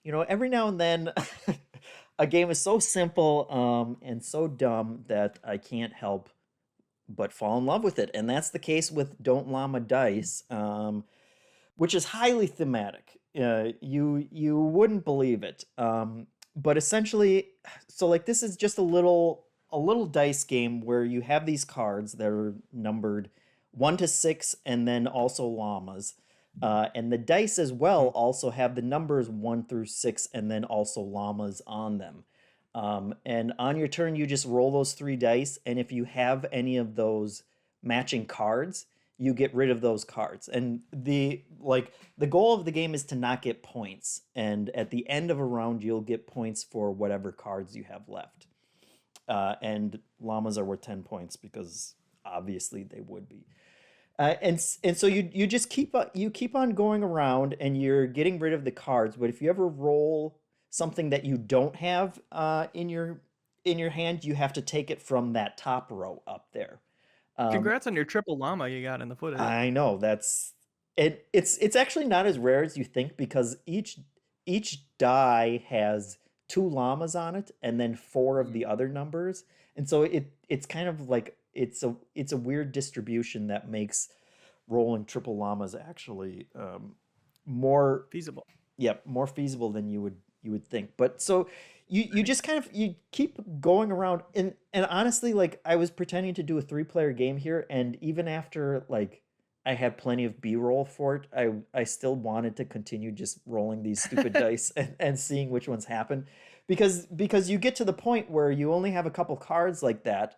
now and then a game is so simple and so dumb that I can't help but fall in love with it. And that's the case with Don't Llama Dice, which is highly thematic. You wouldn't believe it. But essentially, so like this is just a little dice game where you have these cards that are numbered 1 to 6 and then also llamas. And the dice as well also have the numbers 1 through 6 and then also llamas on them. And on your turn, you just roll those 3 dice, and if you have any of those matching cards, you get rid of those cards. And the goal of the game is to not get points. And at the end of a round, you'll get points for whatever cards you have left. And llamas are worth 10 points because obviously they would be. And so you just keep on going around and you're getting rid of the cards. But if you ever roll something that you don't have in your hand, you have to take it from that top row up there. Congrats on your triple llama you got in the footage. I know that's it. It's actually not as rare as you think because each die has 2 llamas on it and then 4 of the other numbers, and so it's kind of like it's a weird distribution that makes rolling triple llamas actually more feasible. Yep, more feasible than you would think. But so you just kind of you keep going around and honestly, like I was pretending to do a 3-player game here, and even after like I had plenty of B-roll for it, I still wanted to continue just rolling these stupid dice and seeing which ones happen. Because you get to the point where you only have a couple cards like that.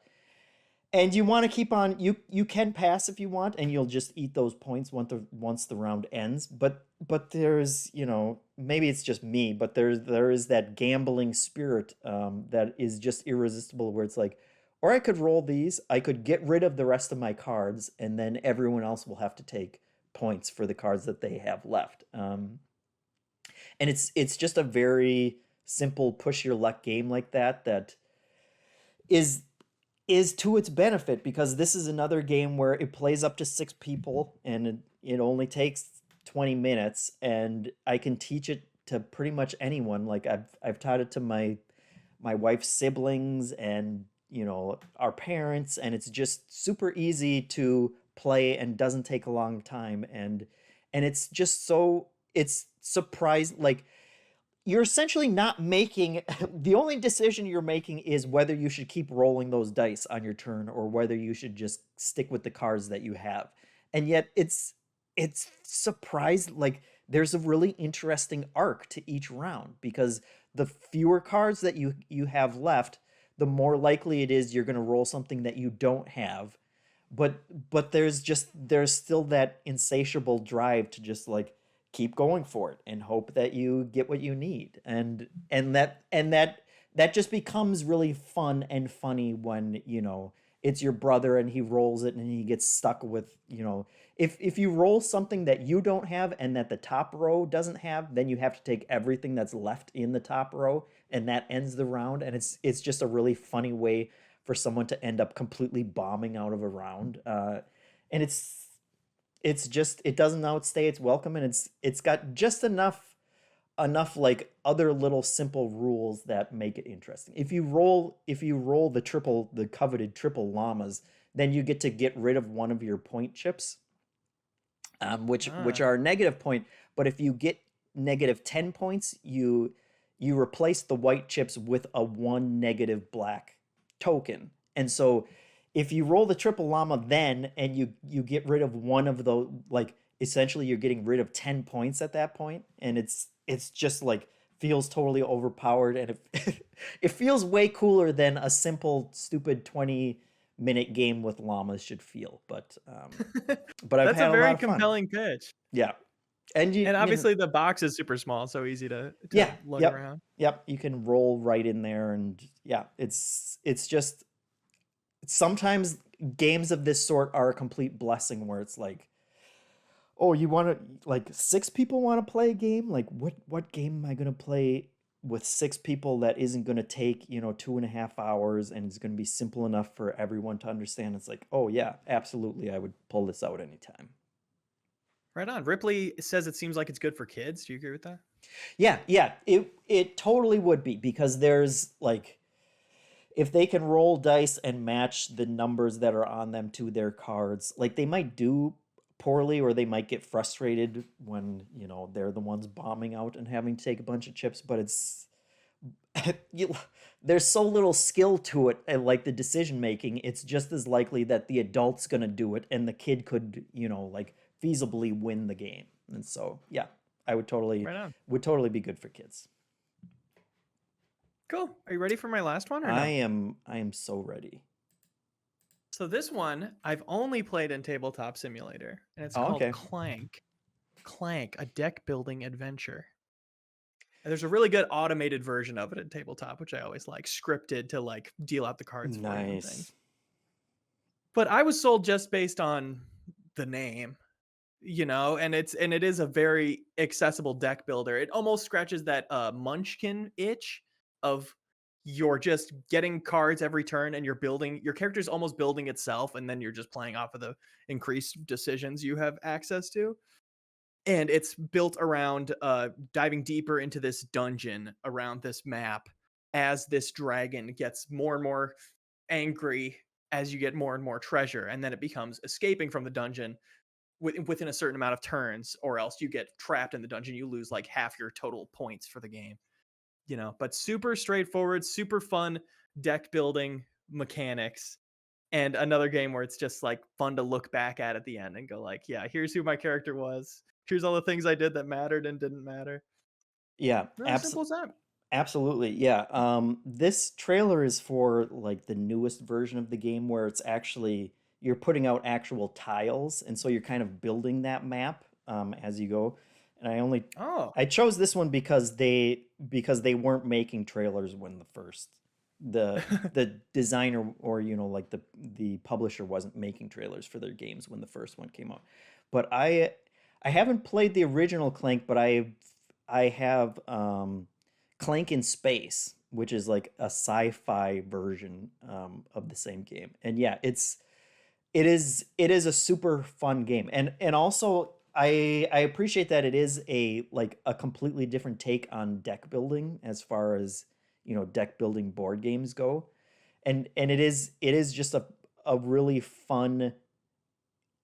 And you want to keep on. You can pass if you want, and you'll just eat those points once the round ends. But there's maybe it's just me, but there is that gambling spirit that is just irresistible. Where it's like, or I could roll these, I could get rid of the rest of my cards, and then everyone else will have to take points for the cards that they have left. And it's just a very simple push your luck game like that is to its benefit, because this is another game where it plays up to 6 people and it only takes 20 minutes, and I can teach it to pretty much anyone. Like I've taught it to my wife's siblings and our parents, and it's just super easy to play and doesn't take a long time, and And it's just so, it's surprised, like, you're essentially not making the only decision you're making is whether you should keep rolling those dice on your turn or whether you should just stick with the cards that you have. And yet it's surprised, like, there's a really interesting arc to each round, because the fewer cards that you have left, the more likely it is you're going to roll something that you don't have. But there's still that insatiable drive to just, like, keep going for it and hope that you get what you need. And that just becomes really fun and funny when, it's your brother and he rolls it and he gets stuck with, if you roll something that you don't have and that the top row doesn't have, then you have to take everything that's left in the top row, and that ends the round. And it's just a really funny way for someone to end up completely bombing out of a round. And it's just, it doesn't outstay its welcome, and it's got just enough like other little simple rules that make it interesting. If you roll the coveted triple llamas, then you get rid of one of your point chips, which are a negative point. But if you get negative 10 points, you replace the white chips with a 1 negative black token. And so if you roll the triple llama then and you get rid of one of those, like, essentially you're getting rid of 10 points at that point, and it's just, like, feels totally overpowered, and it feels way cooler than a simple stupid 20-minute game with llamas should feel. But I've That's a had a very lot of fun. compelling pitch. Yeah. And obviously the box is super small, so easy to yeah, lug yep, around. Yep, you can roll right in there, and yeah, it's just, sometimes games of this sort are a complete blessing, where it's like, oh, you want to, like, 6 people want to play a game? Like, what game am I going to play with 6 people that isn't going to take, 2.5 hours, and it's going to be simple enough for everyone to understand? It's like, oh yeah, absolutely, I would pull this out anytime. Right on. Ripley says it seems like it's good for kids. Do you agree with that? Yeah, it totally would be, because there's, like, if they can roll dice and match the numbers that are on them to their cards, like, they might do poorly, or they might get frustrated when, they're the ones bombing out and having to take a bunch of chips, but it's there's so little skill to it, and, like, the decision making, it's just as likely that the adult's gonna do it and the kid could, like, feasibly win the game. And so, yeah, I would totally be good for kids. Cool. Are you ready for my last one, or no? I am so ready. So this one I've only played in Tabletop Simulator, and it's called CLANK. CLANK, a deck building adventure. And there's a really good automated version of it in Tabletop, which I always like, scripted to, like, deal out the cards for you and things. But I was sold just based on the name, and it is a very accessible deck builder. It almost scratches that Munchkin itch of, you're just getting cards every turn and your character's almost building itself, and then you're just playing off of the increased decisions you have access to. And it's built around diving deeper into this dungeon around this map, as this dragon gets more and more angry as you get more and more treasure, and then it becomes escaping from the dungeon within a certain amount of turns, or else you get trapped in the dungeon. You lose, like, half your total points for the game. But super straightforward, super fun deck building mechanics, and another game where it's just, like, fun to look back at the end and go, like, yeah, here's who my character was. Here's all the things I did that mattered and didn't matter. Yeah, really simple as that. Absolutely, yeah. This trailer is for, like, the newest version of the game, where it's actually, you're putting out actual tiles, and so you're kind of building that map as you go. And I chose this one because they weren't making trailers when the designer, or, like, the publisher wasn't making trailers for their games when the first one came out. But I haven't played the original Clank, but I have Clank in Space, which is, like, a sci-fi version of the same game. And yeah, it is a super fun game. And also, I appreciate that it is a completely different take on deck building, as far as, deck building board games go. And it is just a really fun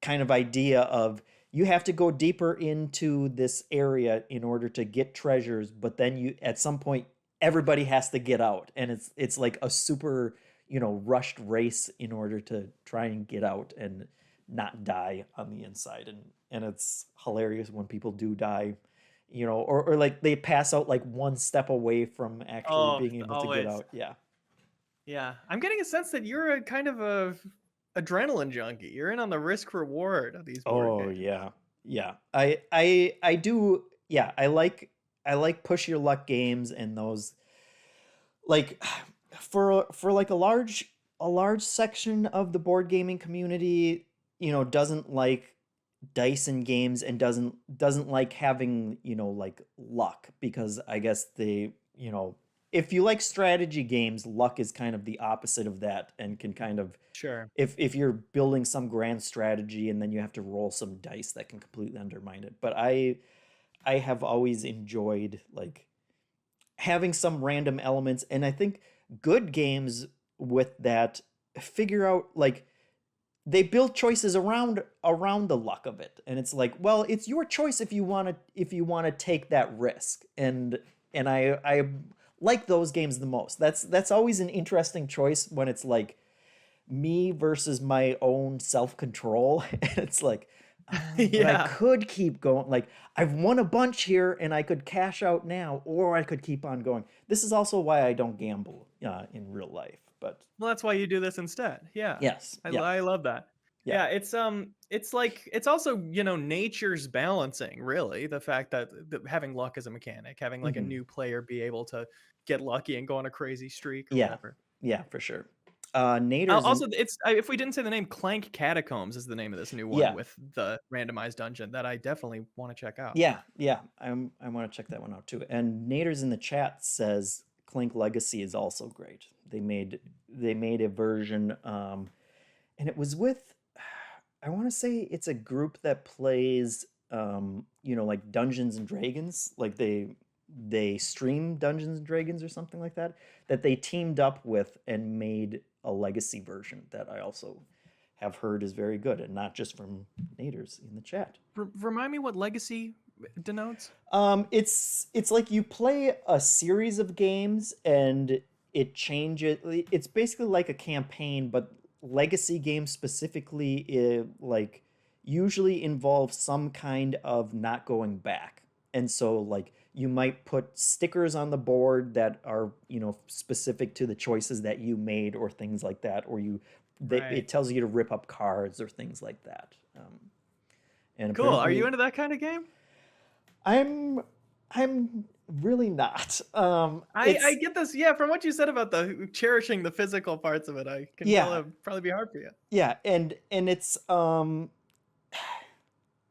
kind of idea of, you have to go deeper into this area in order to get treasures, but then you at some point everybody has to get out, and it's like a super, rushed race in order to try and get out and not die on the inside. And it's hilarious when people do die, or like they pass out like one step away from actually Oh, being able to get always. out. Yeah. Yeah. I'm getting a sense that you're a kind of a adrenaline junkie. You're in on the risk reward of these board Oh games. yeah. Yeah. I do. Yeah. I like push your luck games, and those, like, for like a large section of the board gaming community, doesn't like dice in games, and doesn't like having, like, luck, because I guess if you like strategy games, luck is kind of the opposite of that, and can kind of, Sure. if you're building some grand strategy and then you have to roll some dice, that can completely undermine it. But I have always enjoyed, like, having some random elements, and I think good games with that figure out, like, they build choices around the luck of it, and it's like, well, it's your choice if you want to take that risk. And I like those games the most. That's always an interesting choice, when it's like me versus my own self-control. And it's like, but I Yeah. could keep going. Like, I've won a bunch here, and I could cash out now, or I could keep on going. This is also why I don't gamble in real life. But Well, that's why you do this instead. Yeah. yes, yeah, I love that. yeah. Yeah, it's like it's also, nature's balancing, really. The fact that, having luck as a mechanic, having like a Hmm. new player be able to get lucky and go on a crazy streak or Yeah, whatever. yeah, for sure. Nader's in. Also, if we didn't say the name, Clank Catacombs is the name of this new one Yeah, with the randomized dungeon that I definitely want to check out. yeah, yeah. I want to check that one out too. And Nader's in the chat says Clink Legacy is also great. They made a version, and it was with, I want to say it's a group that plays, like Dungeons and Dragons. Like, they stream Dungeons and Dragons or something like that. That they teamed up with and made a legacy version that I also have heard is very good, and not just from Naders in the chat. Remind me what legacy denotes? It's like you play a series of games, and it changes. It's basically like a campaign, but legacy games specifically, like, usually involve some kind of not going back. And so, like, you might put stickers on the board that are, specific to the choices that you made, or things like that, or Right. it tells you to rip up cards or things like that. And Cool. Are you apparently, into that kind of game? I'm I'm really not. I It's get this. Yeah, from what you said about the cherishing the physical parts of it, I can tell Yeah, it'd probably be hard for you. yeah, and it's,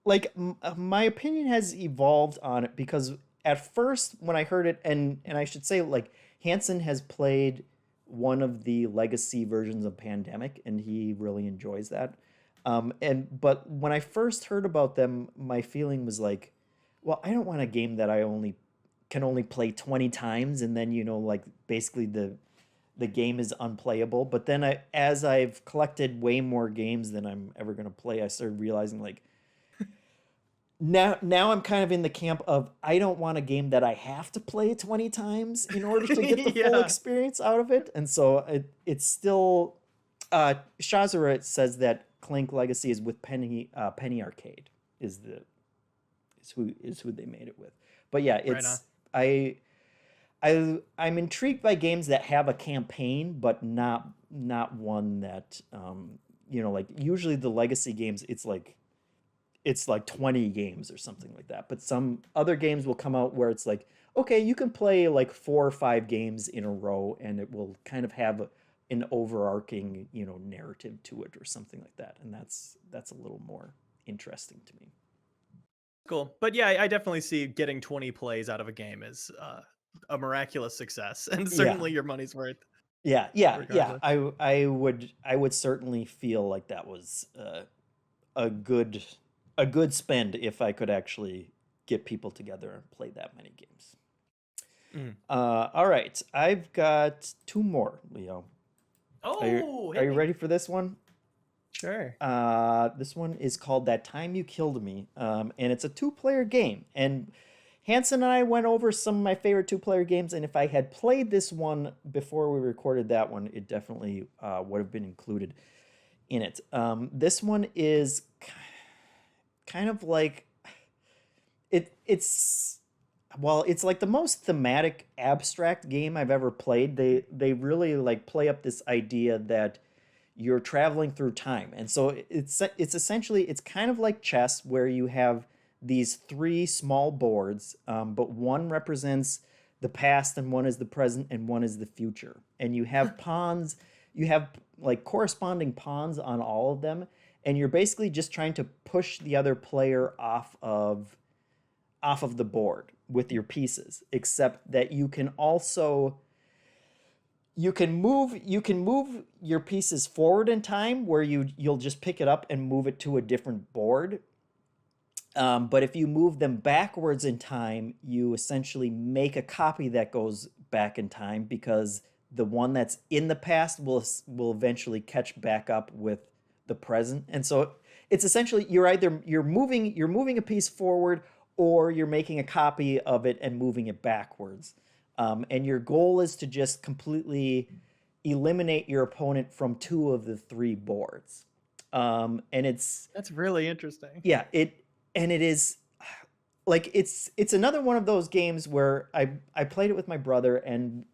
like, my opinion has evolved on it, because at first when I heard it, and I should say, like, Hansen has played one of the legacy versions of Pandemic, and he really enjoys that. But when I first heard about them, my feeling was like, well, I don't want a game that I only play 20 times, and then, like, basically the game is unplayable. But then, as I've collected way more games than I'm ever going to play, I started realizing, like, now I'm kind of in the camp of, I don't want a game that I have to play 20 times in order to get the full Yeah. experience out of it. And so it's still, Shazara says that Clank Legacy is with Penny Arcade is who they made it with. But yeah, Right on. I'm intrigued by games that have a campaign, but not one that, like, usually the legacy games, it's like 20 games or something like that. But some other games will come out where it's like, okay, you can play like 4 or 5 games in a row, and it will kind of have an overarching, narrative to it, or something like that. And that's a little more interesting to me. Cool. But yeah, I definitely see getting 20 plays out of a game is a miraculous success, and Yeah. certainly your money's worth, Yeah. regardless. I would certainly feel like that was, a good spend, if I could actually get people together and play that many games. Mm. All right, I've got 2 more, Leo. Oh, Are hit you me. ready for this one? Sure. This one is called That Time You Killed Me, and it's a two-player game. And Hanson and I went over some of my favorite two-player games, and if I had played this one before we recorded that one, it definitely would have been included in it. This one is kind of like it's well, it's like the most thematic abstract game I've ever played. They really like play up this idea that you're traveling through time. And so it's essentially it's kind of like chess where you have these three small boards, but one represents the past and one is the present and one is the future. And you have pawns, you have like corresponding pawns on all of them, and you're basically just trying to push the other player off of the board with your pieces, except that you can also you can move your pieces forward in time where you'll just pick it up and move it to a different board. But if you move them backwards in time, you essentially make a copy that goes back in time because the one that's in the past will eventually catch back up with the present. And so it's essentially you're moving a piece forward or you're making a copy of it and moving it backwards. And your goal is to just completely eliminate your opponent from two of the three boards. And That's really interesting. yeah, it is like it's another one of those games where I played it with my brother and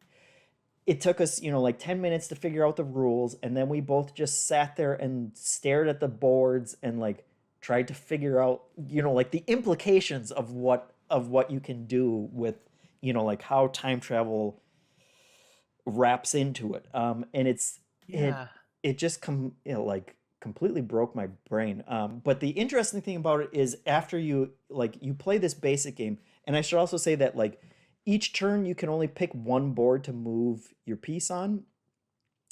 it took us, like 10 minutes to figure out the rules, and then we both just sat there and stared at the boards and like tried to figure out, like the implications of what you can do with, like how time travel wraps into it. And Yeah. it just like completely broke my brain. But the interesting thing about it is after you play this basic game, and I should also say that like each turn you can only pick one board to move your piece on.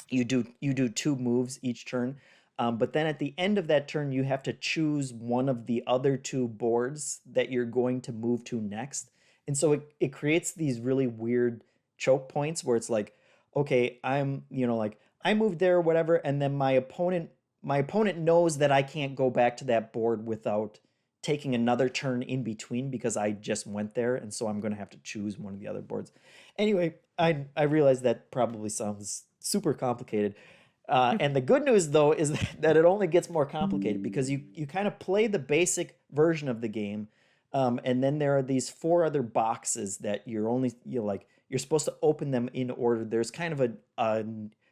You do two moves each turn. But then at the end of that turn, you have to choose one of the other two boards that you're going to move to next. And so it creates these really weird choke points where it's like, okay, like I moved there or whatever, and then my opponent knows that I can't go back to that board without taking another turn in between because I just went there, and so I'm going to have to choose one of the other boards. Anyway, I realize that probably sounds super complicated. And the good news, though, is that it only gets more complicated because you kind of play the basic version of the game, and then there are these four other boxes that you're supposed to open them in order. There's kind of a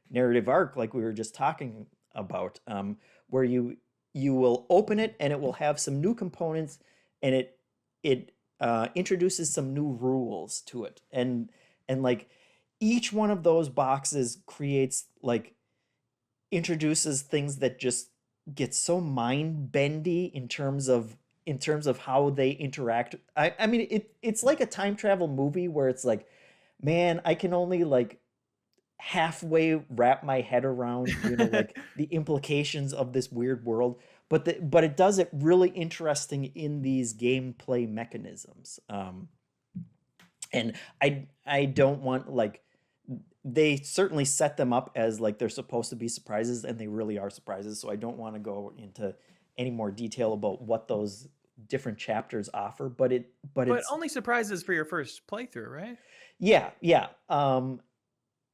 narrative arc, like we were just talking about, where you will open it and it will have some new components, and it introduces some new rules to it, and like each one of those boxes introduces things that just get so mind bendy in terms of how they interact. I mean it's like a time travel movie where it's like, man, I can only like halfway wrap my head around like the implications of this weird world, but it does it really interesting in these gameplay mechanisms. And I don't want like they certainly set them up as like they're supposed to be surprises, and they really are surprises, so I don't want to go into any more detail about what those different chapters offer, but But it's only surprises for your first playthrough, right? yeah.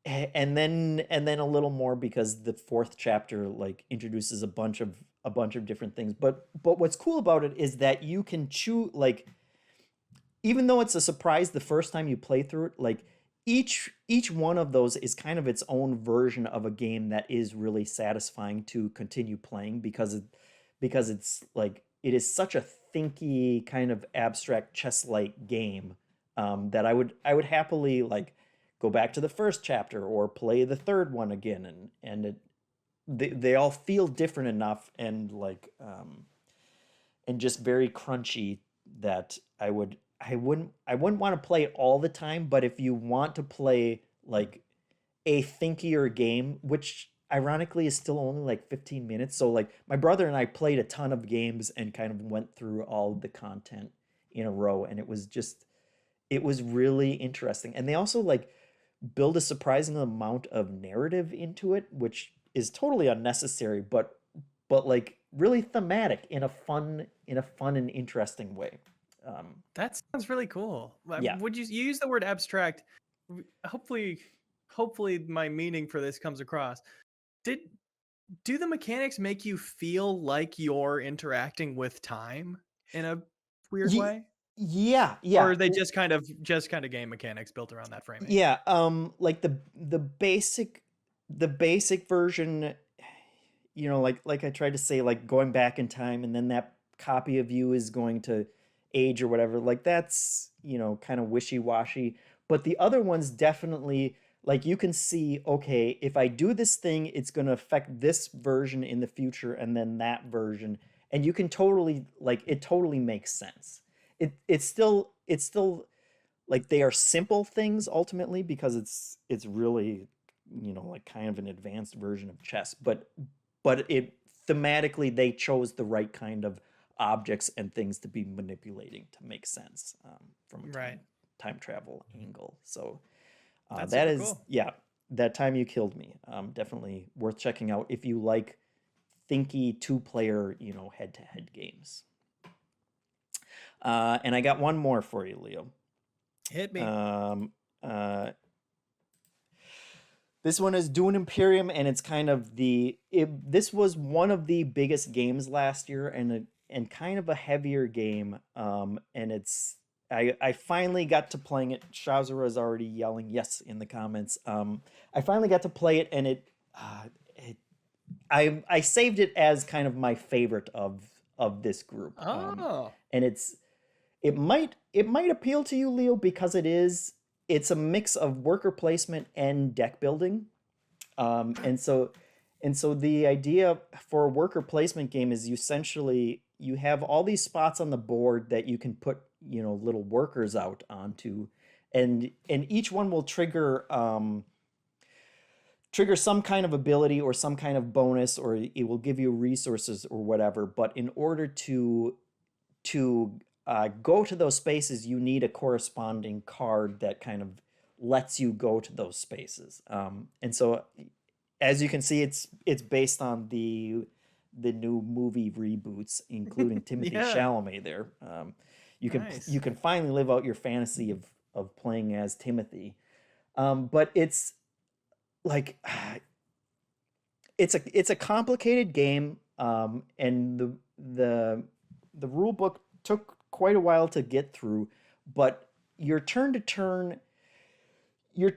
And then a little more because the fourth chapter like introduces a bunch of different things. But what's cool about it is that you can choose, like, even though it's a surprise the first time you play through it, like each one of those is kind of its own version of a game that is really satisfying to continue playing because it's like it is such a thinky kind of abstract chess-like game, that I would happily like go back to the first chapter or play the third one again, they all feel different enough and just very crunchy that I wouldn't want to play it all the time. But if you want to play like a thinkier game, which ironically is still only like 15 minutes, so like my brother and I played a ton of games and kind of went through all the content in a row, and it was really interesting. And they also like build a surprising amount of narrative into it, which is totally unnecessary, but but like really thematic in a fun and interesting way. That sounds really cool. Yeah. Would you use the word abstract? Hopefully, hopefully my meaning for this comes across. Did do the mechanics make you feel like you're interacting with time in a weird Ye- way? yeah, Or yeah. are they just kind of game mechanics built around that framing? Yeah, like the basic version, you know, like I tried to say, like going back in time and then that copy of you is going to age or whatever, like that's, you know, kind of wishy-washy. But the other ones definitely, like you can see, okay, if I do this thing, it's going to affect this version in the future and then that version. And you can totally, like, it totally makes sense. It's still like they are simple things ultimately because it's really, you know, like kind of an advanced version of chess, but it thematically they chose the right kind of objects and things to be manipulating to make sense, from a Right. time travel angle. So That's that super is cool. yeah, that time you killed me, definitely worth checking out if you like thinky two-player, you know, head-to-head games. And I got one more for you, Leo. Hit me. Uh, this one is Dune Imperium, and it's kind of this was one of the biggest games last year, and kind of a heavier game. And I finally got to playing it. Shazura is already yelling yes in the comments. I finally got to play it, and I saved it as kind of my favorite of this group. And it might appeal to you, Leo, because it's a mix of worker placement and deck building. And so the idea for a worker placement game is you have all these spots on the board that you can put, you know, little workers out onto, and each one will trigger some kind of ability or some kind of bonus, or it will give you resources or whatever. But in order to go to those spaces, you need a corresponding card that kind of lets you go to those spaces. And so, as you can see, it's based on the new movie reboots, including Timothy Yeah. Chalamet. There, Nice. you can finally live out your fantasy of playing as Timothy. But it's like it's a complicated game, and the rule book took quite a while to get through, but your turn to turn, the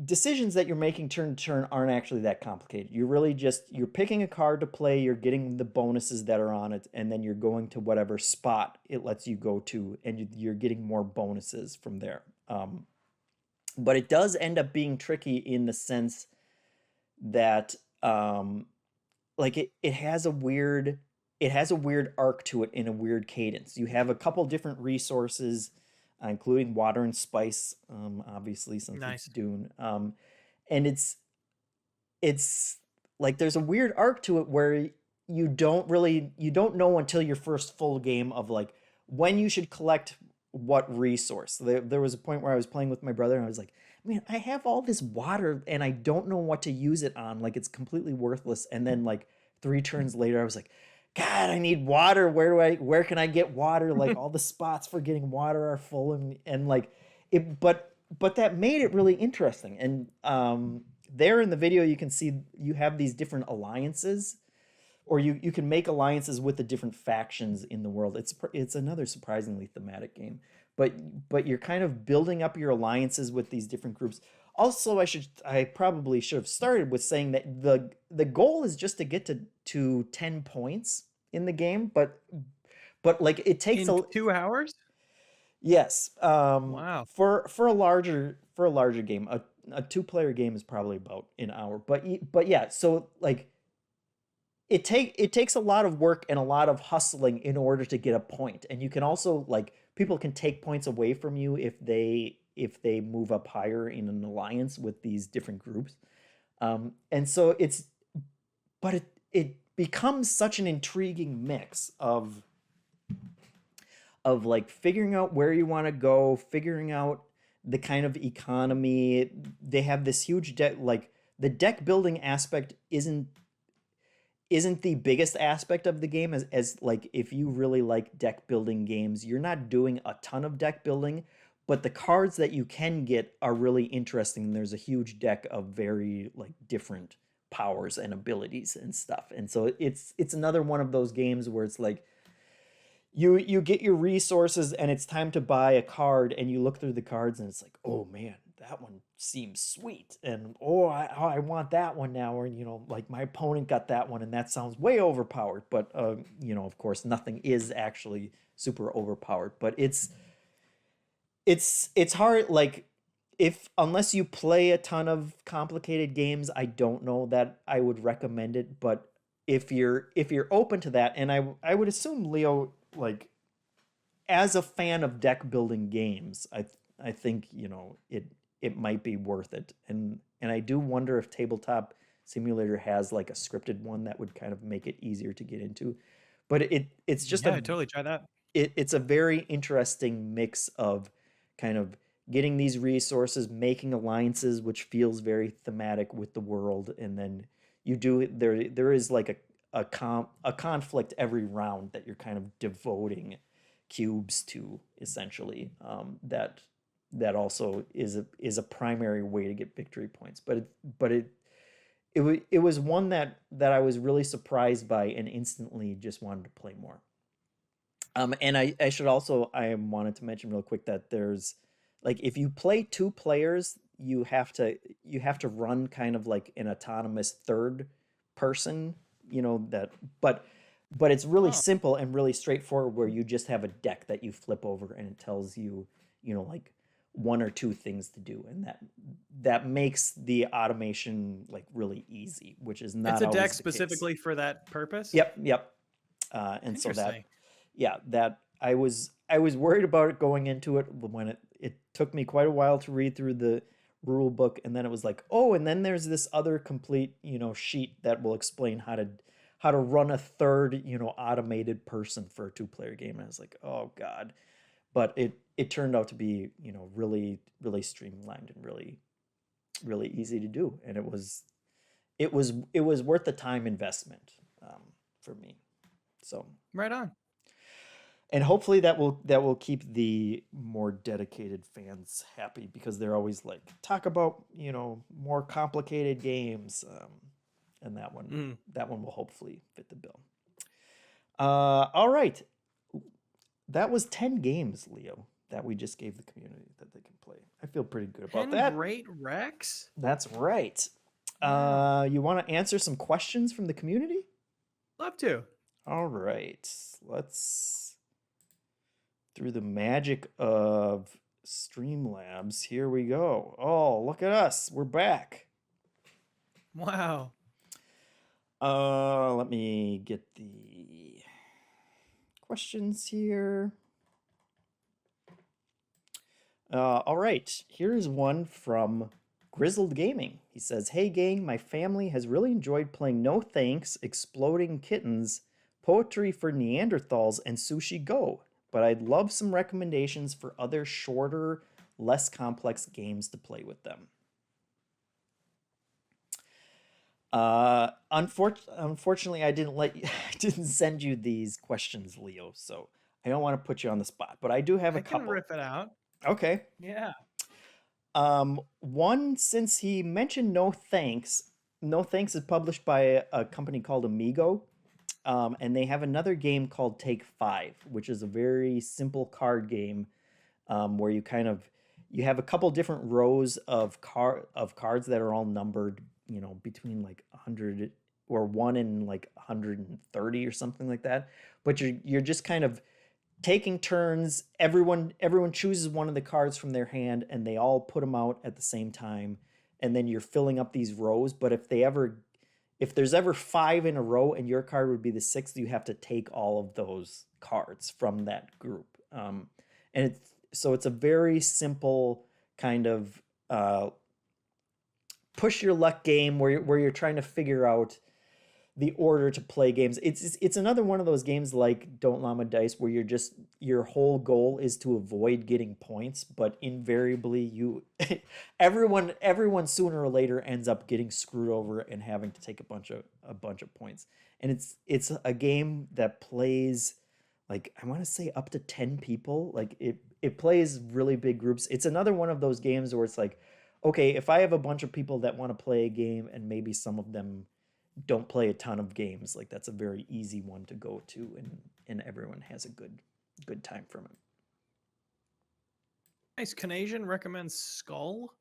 decisions that you're making turn to turn aren't actually that complicated. You're picking a card to play, you're getting the bonuses that are on it, and then you're going to whatever spot it lets you go to, and you're getting more bonuses from there. But it does end up being tricky in the sense that, like it has a weird arc to it in a weird cadence. You have a couple different resources, including water and spice, obviously, since it's Nice. Dune. And it's like there's a weird arc to it where you don't know until your first full game of like when you should collect what resource. There was a point where I was playing with my brother and I was like, man, I have all this water and I don't know what to use it on. Like it's completely worthless. And then like 3 turns later, I was like, God, I need water. Where can I get water? Like all the spots for getting water are full, and like but that made it really interesting. And there in the video you can see you have these different alliances, or you can make alliances with the different factions in the world. It's another surprisingly thematic game, but you're kind of building up your alliances with these different groups. Also, I probably should have started with saying that the goal is just to get to 10 points in the game, but like it takes In 2 hours? yes, Wow. for a larger game, a two-player game is probably about an hour. But yeah, so like it takes a lot of work and a lot of hustling in order to get a point. And you can also, like, people can take points away from you if they move up higher in an alliance with these different groups. And so it becomes such an intriguing mix of like figuring out where you want to go, figuring out the kind of economy. They have this huge debt, like the deck building aspect isn't the biggest aspect of the game, as like if you really like deck building games, you're not doing a ton of deck building, but the cards that you can get are really interesting. And there's a huge deck of very like different powers and abilities and stuff. And so it's another one of those games where it's like you get your resources and it's time to buy a card, and you look through the cards and it's like, oh man, that one seems sweet, and I want that one now, or like my opponent got that one and that sounds way overpowered, but of course nothing is actually super overpowered, but it's hard, like, if unless you play a ton of complicated games, I don't know that I would recommend it. But if you're open to that, and I would assume, Leo, like, as a fan of deck building games, I think it might be worth it. And I do wonder if Tabletop Simulator has like a scripted one that would kind of make it easier to get into. But it's just I'd totally try that. It's a very interesting mix of kind of getting these resources, making alliances, which feels very thematic with the world, and then there is like a conflict every round that you're kind of devoting cubes to, essentially, that also is a primary way to get victory points. It was one that I was really surprised by and instantly just wanted to play more. And I wanted to mention real quick that there's, like, if you play 2 players, you have to run kind of like an autonomous third person, but it's really simple and really straightforward, where you just have a deck that you flip over and it tells you, like 1 or 2 things to do, and that makes the automation like really easy, which is not It's a always deck the specifically case. for that purpose. Yep. And so Interesting. that I was worried about it going into it, when it took me quite a while to read through the rule book, and then it was like, oh, and then there's this other complete sheet that will explain how to run a third automated person for a 2-player game, and I was like, oh god. But it turned out to be really really streamlined and really really easy to do, and it was worth the time investment, for me. So Right on. and hopefully that will keep the more dedicated fans happy, because they're always like, talk about more complicated games, and that one will hopefully fit the bill. All right, that was 10 games, Leo, that we just gave the community that they can play. I feel pretty good about 10 that. great Rex. That's right. Wow. You want to answer some questions from the community? Love to. All right, let's, through the magic of Streamlabs, here we go. Oh, look at us. We're back. Wow. Let me get the questions here. All right, here's one from Grizzled Gaming. He says, hey gang, my family has really enjoyed playing No Thanks, Exploding Kittens, Poetry for Neanderthals, and Sushi Go, but I'd love some recommendations for other shorter, less complex games to play with them. Unfortunately, I didn't send you these questions, Leo, so I don't want to put you on the spot, but I do have a couple. I can rip it out. Okay. Yeah. One, since he mentioned No Thanks is published by a company called Amigo. And they have another game called Take 5, which is a very simple card game, where you have a couple different rows of cards that are all numbered, between like 100 or 1 and like 130 or something like that. But you're just kind of taking turns. Everyone chooses one of the cards from their hand, and they all put them out at the same time, and then you're filling up these rows. But if there's ever 5 in a row and your card would be the 6th, you have to take all of those cards from that group. And it's a very simple kind of push your luck game where you're trying to figure out the order to play games. It's another one of those games like Don't Llama Dice where your whole goal is to avoid getting points, but invariably you everyone sooner or later ends up getting screwed over and having to take a bunch of points. And it's a game that plays like I want to say up to 10 people. Like it plays really big groups. It's another one of those games where it's like, okay, if I have a bunch of people that want to play a game and maybe some of them don't play a ton of games, like that's a very easy one to go to, and everyone has a good time from it. Nice. Canadian recommends Skull.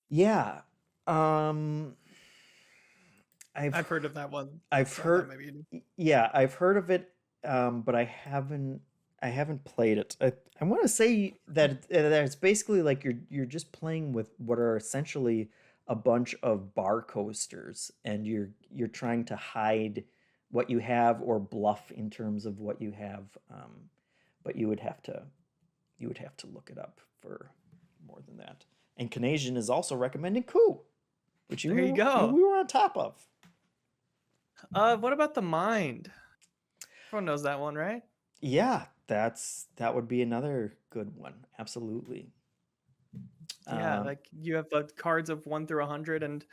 Yeah. um I've heard of that one. I've So I thought heard maybe yeah, I've heard of it, but I haven't played it. I want to say that it's basically like you're just playing with what are essentially a bunch of bar coasters, and you're trying to hide what you have or bluff in terms of what you have. But you would have to look it up for more than that. And Canadian is also recommending Coup, which There you go. we were on top of. What about The Mind? Everyone knows that one, right? Yeah, that would be another good one. Absolutely. Yeah, Um, like you have cards of 1 through 100, and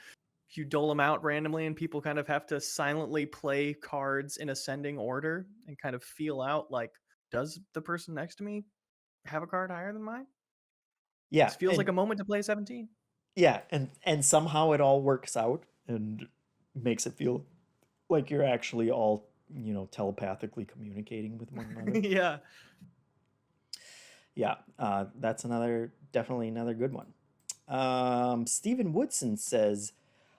you dole them out randomly, and people kind of have to silently play cards in ascending order and kind of feel out like, does the person next to me have a card higher than mine? yeah, This feels like a moment to play 17. yeah, and somehow it all works out and makes it feel like you're actually all, telepathically communicating with one another. Yeah. Yeah, that's definitely another good one. Stephen Woodson says,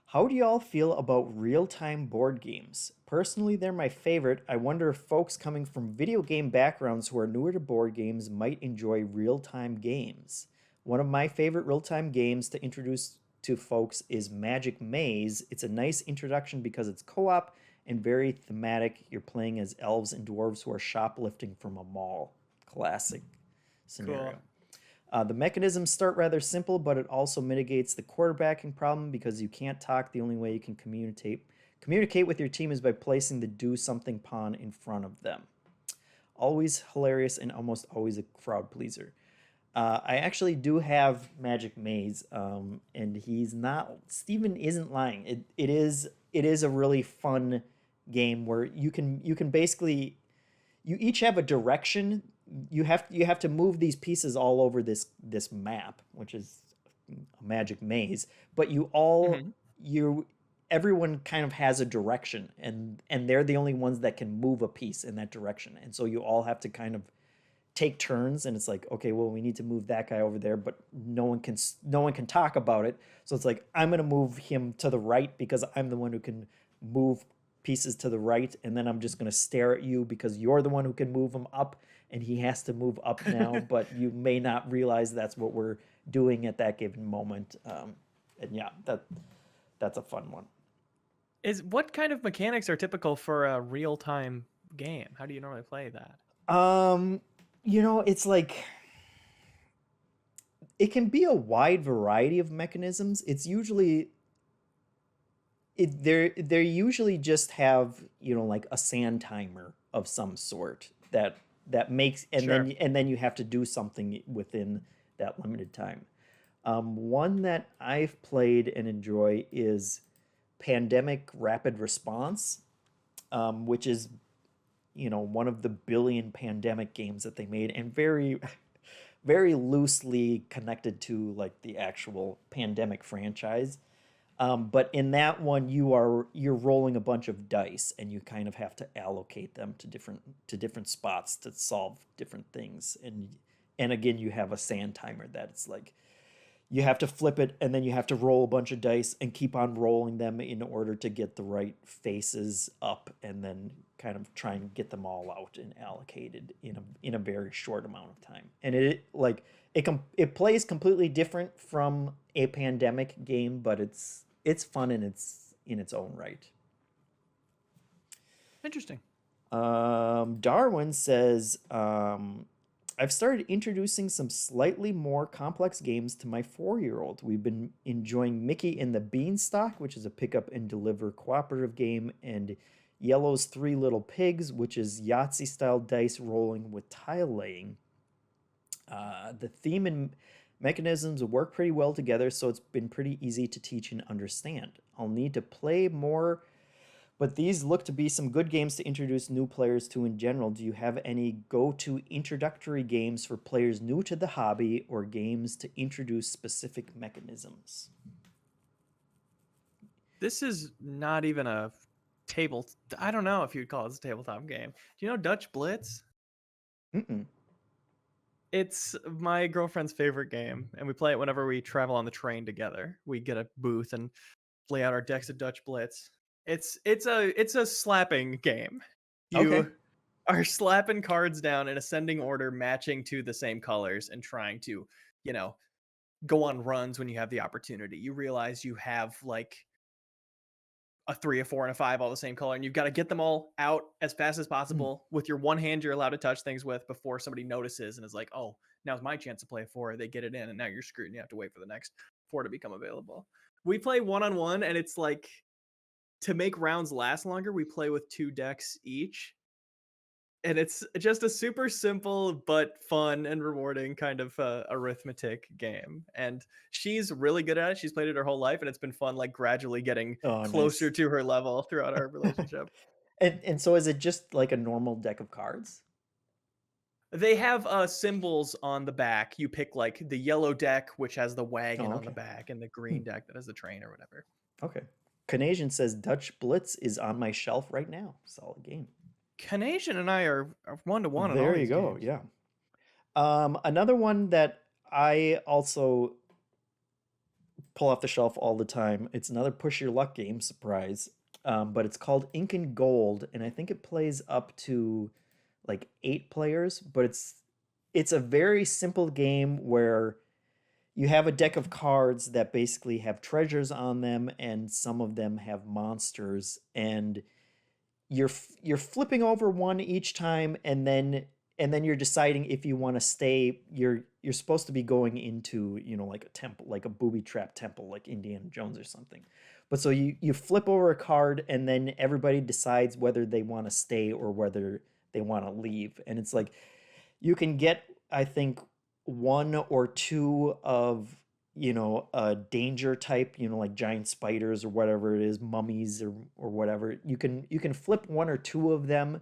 how do y'all feel about real-time board games? Personally, they're my favorite. I wonder if folks coming from video game backgrounds who are newer to board games might enjoy real-time games. One of my favorite real-time games to introduce to folks is Magic Maze. It's a nice introduction because it's co-op and very thematic. You're playing as elves and dwarves who are shoplifting from a mall. Classic scenario. Cool. The mechanisms start rather simple, but it also mitigates the quarterbacking problem because you can't talk. The only way you can communicate with your team is by placing the do something pawn in front of them. Always hilarious and almost always a crowd pleaser. I actually do have Magic Maze, and Steven isn't lying. It is a really fun game where you can basically, you each have a direction. You have to move these pieces all over this map, which is a Magic Maze, but everyone kind of has a direction, and they're the only ones that can move a piece in that direction, and so you all have to kind of take turns, and it's like, okay, well, we need to move that guy over there, but no one can talk about it, so it's like, I'm going to move him to the right because I'm the one who can move pieces to the right, and then I'm just going to stare at you because you're the one who can move them up, and he has to move up now, but you may not realize that's what we're doing at that given moment. And yeah, that's a fun one. What kind of mechanics are typical for a real-time game? How do you normally play that? It's like, it can be a wide variety of mechanisms. It's usually they usually just have, like a sand timer of some sort that makes, and Sure. then you have to do something within that limited time. One that I've played and enjoy is Pandemic Rapid Response, which is, one of the billion pandemic games that they made, and very, very loosely connected to like the actual Pandemic franchise. But in that one, you're rolling a bunch of dice, and you kind of have to allocate them to different spots to solve different things. And again, you have a sand timer that it's like, you have to flip it, and then you have to roll a bunch of dice and keep on rolling them in order to get the right faces up, and then kind of try and get them all out and allocated in a very short amount of time. And it plays completely different from a Pandemic game, but it's fun in its own right. Interesting. Darwin says, I've started introducing some slightly more complex games to my 4-year-old. We've been enjoying Mickey and the Beanstalk, which is a pick up and deliver cooperative game, and Yellow's Three Little Pigs, which is Yahtzee style dice rolling with tile laying. The theme and mechanisms work pretty well together, so it's been pretty easy to teach and understand. I'll need to play more, but these look to be some good games to introduce new players to in general. Do you have any go-to introductory games for players new to the hobby, or games to introduce specific mechanisms? This is not even a table. I don't know if you'd call it a tabletop game. Do you know Dutch Blitz? Mm-mm. It's my girlfriend's favorite game, and we play it whenever we travel on the train together. We get a booth and lay out our decks of Dutch Blitz. It's a slapping game. Okay. You are slapping cards down in ascending order, matching to the same colors, and trying to, you know, go on runs when you have the opportunity. You realize you have like a 3, a 4, and a 5 all the same color, and you've got to get them all out as fast as Hmm. possible with your one hand you're allowed to touch things with before somebody notices and is like, oh, now's my chance to play a 4. They get it in, and now you're screwed and you have to wait for the next 4 to become available. We play one-on-one, and it's like, to make rounds last longer, we play with 2 decks each, and it's just a super simple but fun and rewarding kind of arithmetic game. And she's really good at it. She's played it her whole life, and it's been fun, like gradually getting Oh, closer nice. to her level throughout our relationship. And so is it just like a normal deck of cards? They have symbols on the back. You pick like the yellow deck, which has the wagon Oh, on the okay. back, and the Hmm. green deck that has the train or whatever. Okay. Canadian says Dutch Blitz is on my shelf right now. Solid game. Canadian and I are 1-to-1 on all There you these go. games. Yeah. Another one that I also pull off the shelf all the time. It's another push your luck game, surprise. But it's called Ink and Gold, and I think it plays up to like 8 players. But it's a very simple game where you have a deck of cards that basically have treasures on them, and some of them have monsters, and you're flipping over one each time, and then you're deciding if you want to stay. You're supposed to be going into, like a temple, like a booby trap temple, like Indiana Jones or something. But so you flip over a card, and then everybody decides whether they want to stay or whether they want to leave. And it's like you can get, I think, one or two of, a danger type, like giant spiders or whatever it is, mummies or whatever. You can flip one or two of them,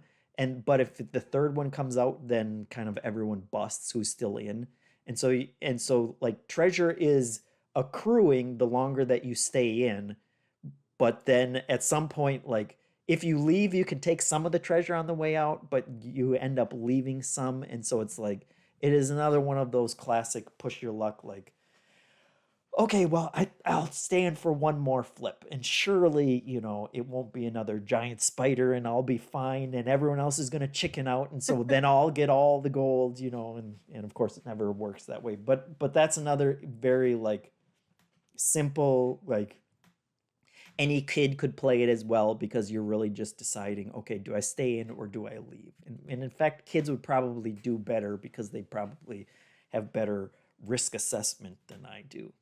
but if the third one comes out, then kind of everyone busts who's still in. And so like treasure is accruing the longer that you stay in, but then at some point, like, if you leave, you can take some of the treasure on the way out, but you end up leaving some. And so it's like, it is another one of those classic push your luck, like, okay, well, I'll stand for one more flip, and surely, it won't be another giant spider, and I'll be fine, and everyone else is going to chicken out, and so then I'll get all the gold, and of course it never works that way. But that's another very, like, simple, like, any kid could play it as well, because you're really just deciding, okay, do I stay in or do I leave? And in fact, kids would probably do better because they probably have better risk assessment than I do.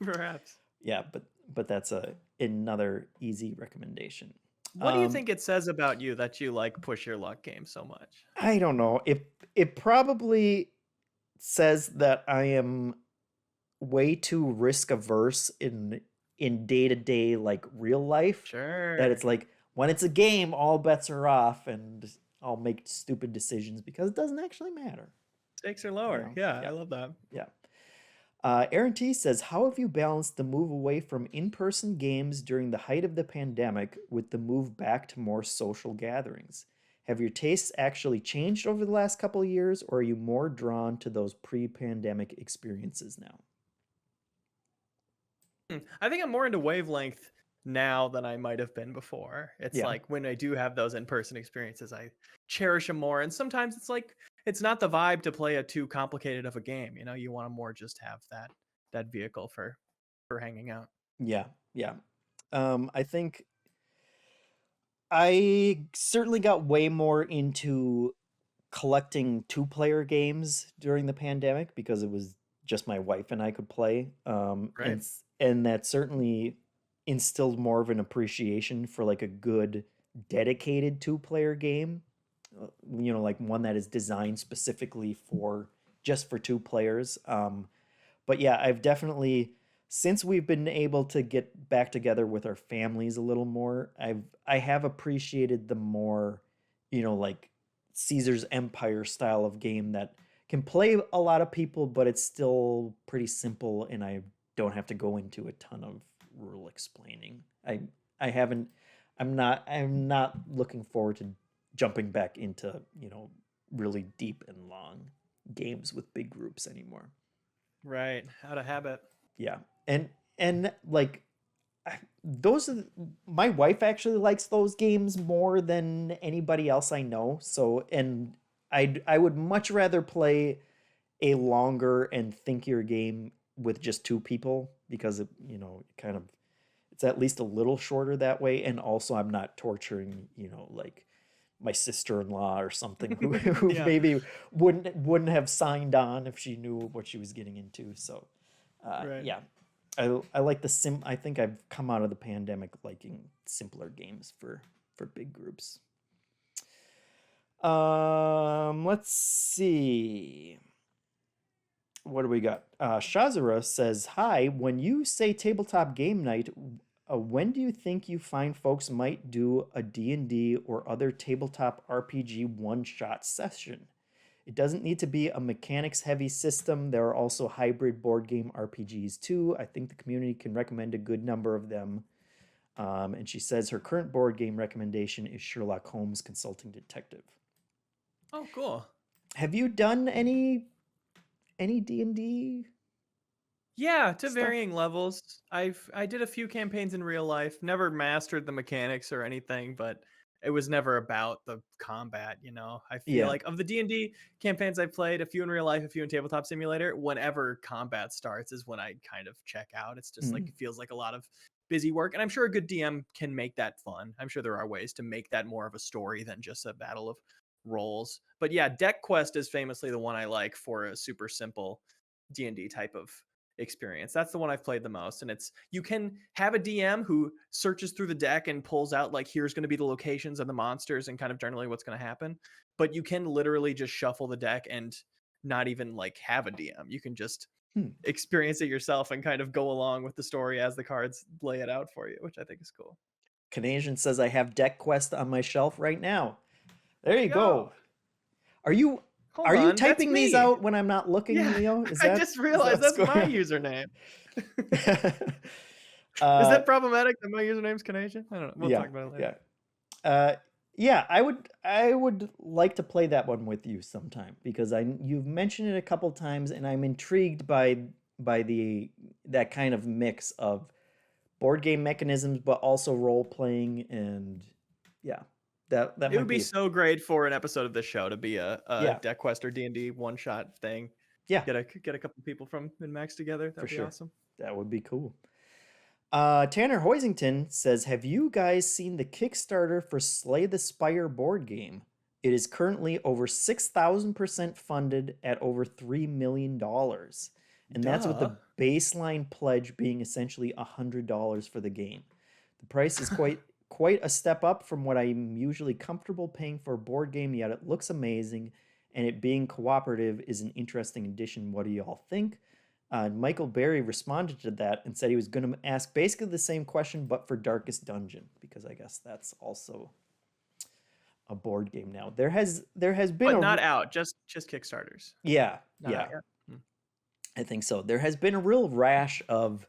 Perhaps. Yeah, but that's another easy recommendation. What do you think it says about you that you like push your luck games so much? I don't know. It probably says that I am way too risk averse in day-to-day, like, real life, that Sure. it's like, when it's a game, all bets are off, and I'll make stupid decisions because it doesn't actually matter. Stakes are lower. Yeah, I Yeah, love that. yeah. Aaron T says, how have you balanced the move away from in-person games during the height of the pandemic with the move back to more social gatherings? Have your tastes actually changed over the last couple of years, or are you more drawn to those pre-pandemic experiences now? I think I'm more into wavelength now than I might have been before. It's Yeah. like when I do have those in-person experiences, I cherish them more. And sometimes it's like it's not the vibe to play a too complicated of a game. You want to more just have that vehicle for hanging out. Yeah, yeah. I think I certainly got way more into collecting 2-player games during the pandemic because it was just my wife and I could play. Right. And that certainly instilled more of an appreciation for like a good dedicated 2-player game. Like one that is designed specifically for just for 2 players. But yeah, I've definitely, since we've been able to get back together with our families a little more, I have appreciated the more, like Caesar's Empire style of game that can play a lot of people, but it's still pretty simple, and I don't have to go into a ton of rule explaining. I haven't. I'm not looking forward to jumping back into really deep and long games with big groups anymore. Right. Out of habit. Yeah. And like those are my wife actually likes those games more than anybody else I know. So and I would much rather play a longer and thinkier game with just 2 people because kind of it's at least a little shorter that way, and also I'm not torturing, like my sister-in-law or something who Yeah. maybe wouldn't have signed on if she knew what she was getting into. So Right. yeah, I like the I think I've come out of the pandemic liking simpler games for big groups. Let's see. What do we got? Shazara says, "Hi, when you say tabletop game night, when do you think you find folks might do a D&D or other tabletop RPG one-shot session? It doesn't need to be a mechanics-heavy system. There are also hybrid board game RPGs too. I think the community can recommend a good number of them." And she says her current board game recommendation is Sherlock Holmes Consulting Detective. Oh, cool. Have you done any D&D? Yeah, to Stuff? varying levels. I did a few campaigns in real life. Never mastered the mechanics or anything, but it was never about the combat, I feel Yeah. like of the D&D campaigns I've played, a few in real life, a few in Tabletop Simulator, whenever combat starts is when I kind of check out. It's just like it feels like a lot of busy work, and I'm sure a good DM can make that fun. I'm sure there are ways to make that more of a story than just a battle of roles. But yeah, Deck Quest is famously the one I like for a super simple D&D type of experience. That's the one I've played the most, and it's you can have a DM who searches through the deck and pulls out like here's going to be the locations of the monsters and kind of generally what's going to happen, but you can literally just shuffle the deck and not even like have a DM. You can just experience it yourself and kind of go along with the story as the cards lay it out for you, which I think is cool. Canadian says I have Deck Quest on my shelf right now. There you Go. go. Are you Hold on, typing these out when I'm not looking, yeah, Leo? Is I that just realized that's my username. Is that problematic that my username's Canadian? I don't know. We'll talk about it later. Yeah, I would like to play that one with you sometime because you've mentioned it a couple times and I'm intrigued by that kind of mix of board game mechanisms but also role playing, and yeah. That it might would be so great for an episode of this show to be a Yeah. Deck Quest or D&D one shot thing. Yeah. Get a couple people from Minnmax together. That'd be awesome. That would be cool. Tanner Hoisington says, "Have you guys seen the Kickstarter for Slay the Spire board game? It is currently over 6,000% funded at over $3 million. And that's with the baseline pledge being essentially $100 for the game. The price is quite a step up from what I'm usually comfortable paying for a board game, yet it looks amazing, and it being cooperative is an interesting addition. What do you all think?" Michael Berry responded to that and said he was going to ask basically the same question, but for Darkest Dungeon, because I guess that's also a board game now. There has been but not out, just Kickstarters. Yeah, not yeah. out yet. I think so. There has been a real rash of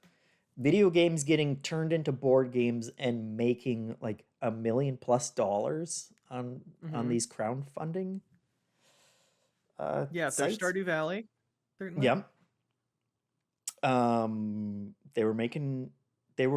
video games getting turned into board games and making like $1 million+ on these crowdfunding. Yeah, there's Stardew Valley. Certainly. Yeah. They were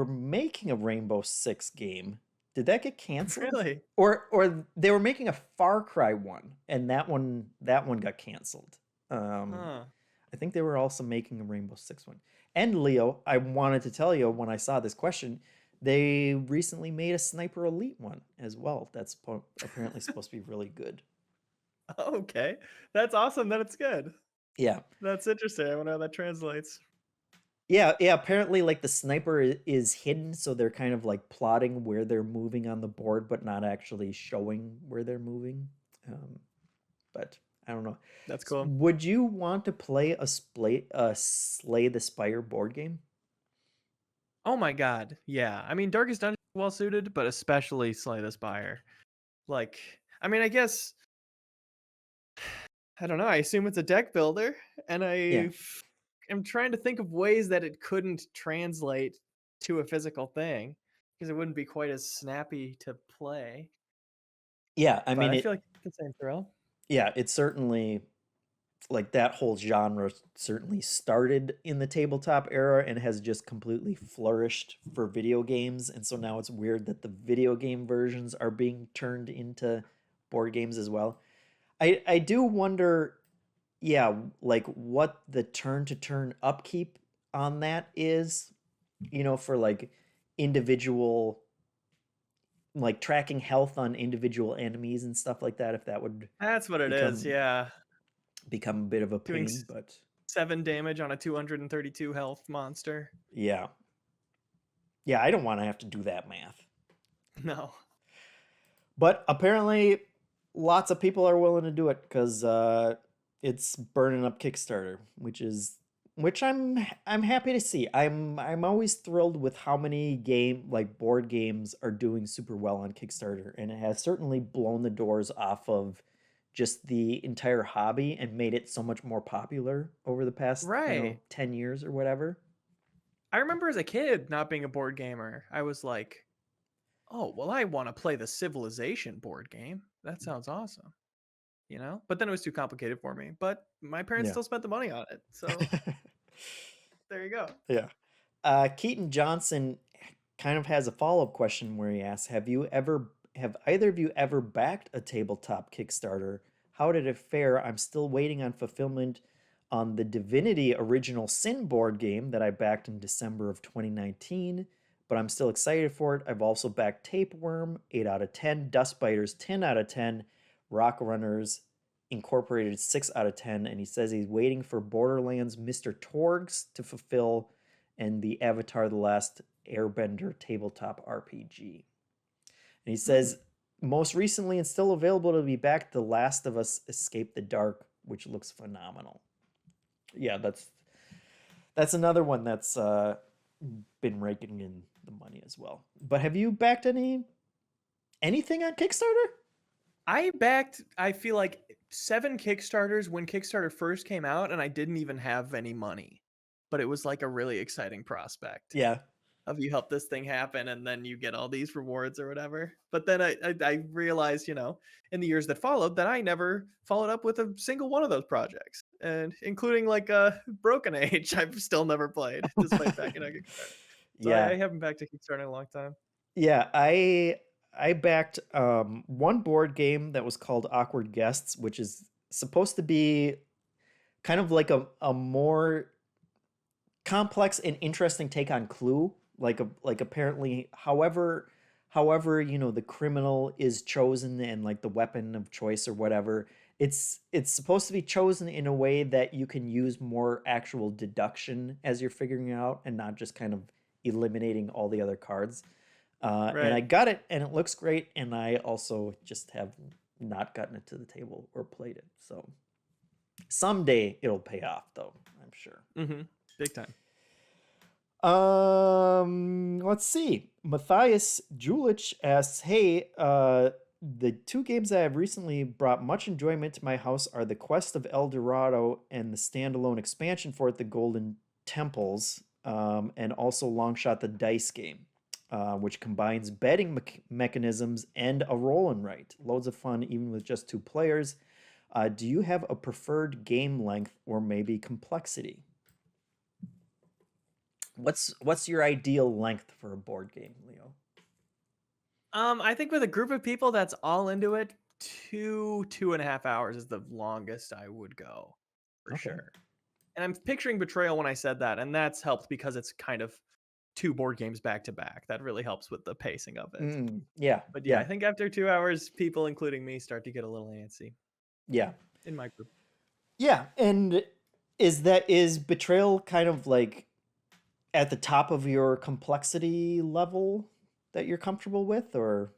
making a Rainbow Six game. Did that get canceled? Really? Or they were making a Far Cry one, and that one got canceled. I think they were also making a Rainbow Six one. And Leo, I wanted to tell you when I saw this question, they recently made a Sniper Elite one as well. That's apparently supposed to be really good. Okay. That's awesome that it's good. Yeah. That's interesting. I wonder how that translates. Yeah, yeah, apparently like the sniper is hidden, so they're kind of like plotting where they're moving on the board, but not actually showing where they're moving. Um, but I don't know. That's cool. Would you want to play a Slay the Spire board game? Oh my god. Yeah. I mean, Darkest Dungeon is well suited, but especially Slay the Spire. Like, I mean, I guess I don't know. I assume it's a deck builder, and Yeah. am trying to think of ways that it couldn't translate to a physical thing because it wouldn't be quite as snappy to play. Yeah, I But mean I feel it like it's the same thrill. yeah, it's certainly like that whole genre certainly started in the tabletop era and has just completely flourished for video games, and so now it's weird that the video game versions are being turned into board games as well. I do wonder, yeah, like what the turn to turn upkeep on that is, for like individual, like tracking health on individual enemies and stuff like that, if that would That's what it is. become Yeah. become a bit of a Doing pain, but 7 damage on a 232 health monster. yeah. Yeah, I don't want to have to do that math. No. But apparently lots of people are willing to do it because it's burning up Kickstarter, which I'm happy to see. I'm always thrilled with how many board games are doing super well on Kickstarter, and it has certainly blown the doors off of just the entire hobby and made it so much more popular over the past, Right. 10 years or whatever. I remember as a kid not being a board gamer. I was like, "Oh, well I want to play the Civilization board game. That sounds awesome." But then it was too complicated for me. But my parents Yeah. still spent the money on it. So, there you go. Yeah. Keaton Johnson kind of has a follow-up question where he asks, have either of you ever backed a tabletop Kickstarter? How did it fare? I'm still waiting on fulfillment on the Divinity Original Sin board game that I backed in December of 2019, but I'm still excited for it. I've also backed Tapeworm, 8 out of 10, Dust Biters, 10 out of 10, Rock Runners Incorporated, 6 out of 10, and he says he's waiting for Borderlands Mr. Torgs to fulfill and the Avatar The Last Airbender tabletop RPG. And he says, most recently and still available to be back, The Last of Us Escape the Dark, which looks phenomenal. Yeah, that's another one that's been raking in the money as well. But have you backed anything on Kickstarter? I backed, I feel like 7 Kickstarters when Kickstarter first came out, and I didn't even have any money. But it was like a really exciting prospect Yeah. of you help this thing happen and then you get all these rewards or whatever. But then I realized, in the years that followed, that I never followed up with a single one of those projects. And including like Broken Age, I've still never played despite backing a Kickstarter. So I Yeah. haven't backed a Kickstarter in a long time. Yeah, I backed one board game that was called Awkward Guests, which is supposed to be kind of like a more complex and interesting take on Clue. Like apparently, however the criminal is chosen and like the weapon of choice or whatever, it's supposed to be chosen in a way that you can use more actual deduction as you're figuring it out and not just kind of eliminating all the other cards. And I Right. got it, and it looks great. And I also just have not gotten it to the table or played it. So someday it'll pay off, though, I'm sure. Mm-hmm. Big time. Let's see. Matthias Julich asks, "Hey, the two games that have recently brought much enjoyment to my house are The Quest of El Dorado and the standalone expansion for it, The Golden Temples, and also Longshot the Dice game, which combines betting mechanisms and a roll and write. Loads of fun, even with just 2 players. Do you have a preferred game length or maybe complexity? What's your ideal length for a board game, Leo? I think with a group of people that's all into it, 2.5 hours is the longest I would go for Okay. sure. And I'm picturing Betrayal when I said that, and that's helped because it's kind of 2 board games back to back. That really helps with the pacing of it. Yeah, But yeah, I yeah, think after 2 hours, people, including me, start to get a little antsy. Yeah. in my group. Yeah, and is betrayal kind of like at the top of your complexity level that you're comfortable with, or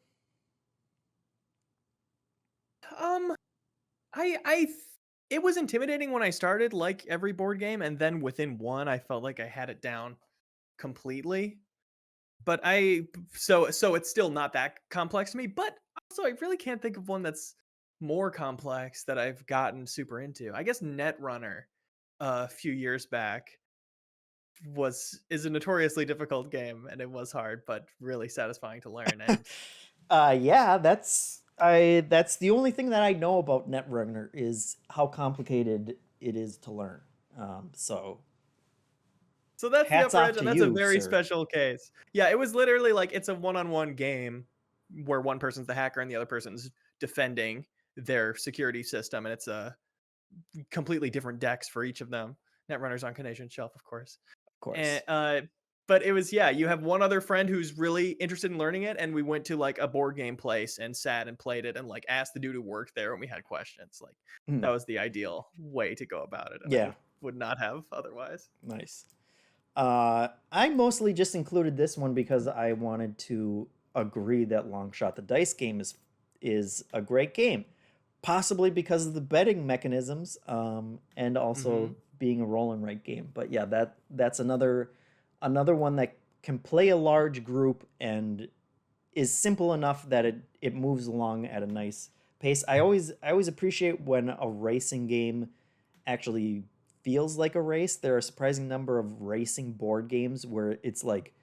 Um, I it was intimidating when I started, like every board game, and then within one, I felt like I had it down completely. But so it's still not that complex to me. But also, I really can't think of one that's more complex that I've gotten super into. I guess Netrunner, a few years back, is a notoriously difficult game, and it was hard, but really satisfying to learn. And yeah, that's the only thing that I know about Netrunner is how complicated it is to learn. So so that's the hats upper off edge, to and that's a you, very sir. special case. Yeah, it was literally like it's a one-on-one game where one person's the hacker and the other person's defending their security system, and it's a completely different decks for each of them. Netrunners on Canadian Shelf, of course. Of And course. but it was, yeah, you have one other friend who's really interested in learning it, and we went to like a board game place and sat and played it and like asked the dude who worked there, and we had questions. Like Hmm. that was the ideal way to go about it, and Yeah, I would not have otherwise. nice. I mostly just included this one because I wanted to agree that Longshot the Dice game is a great game, possibly because of the betting mechanisms, and also Mm-hmm. being a roll and write game. But yeah, that's another one that can play a large group and is simple enough that it moves along at a nice pace. I always appreciate when a racing game actually feels like a race. There are a surprising number of racing board games where it's like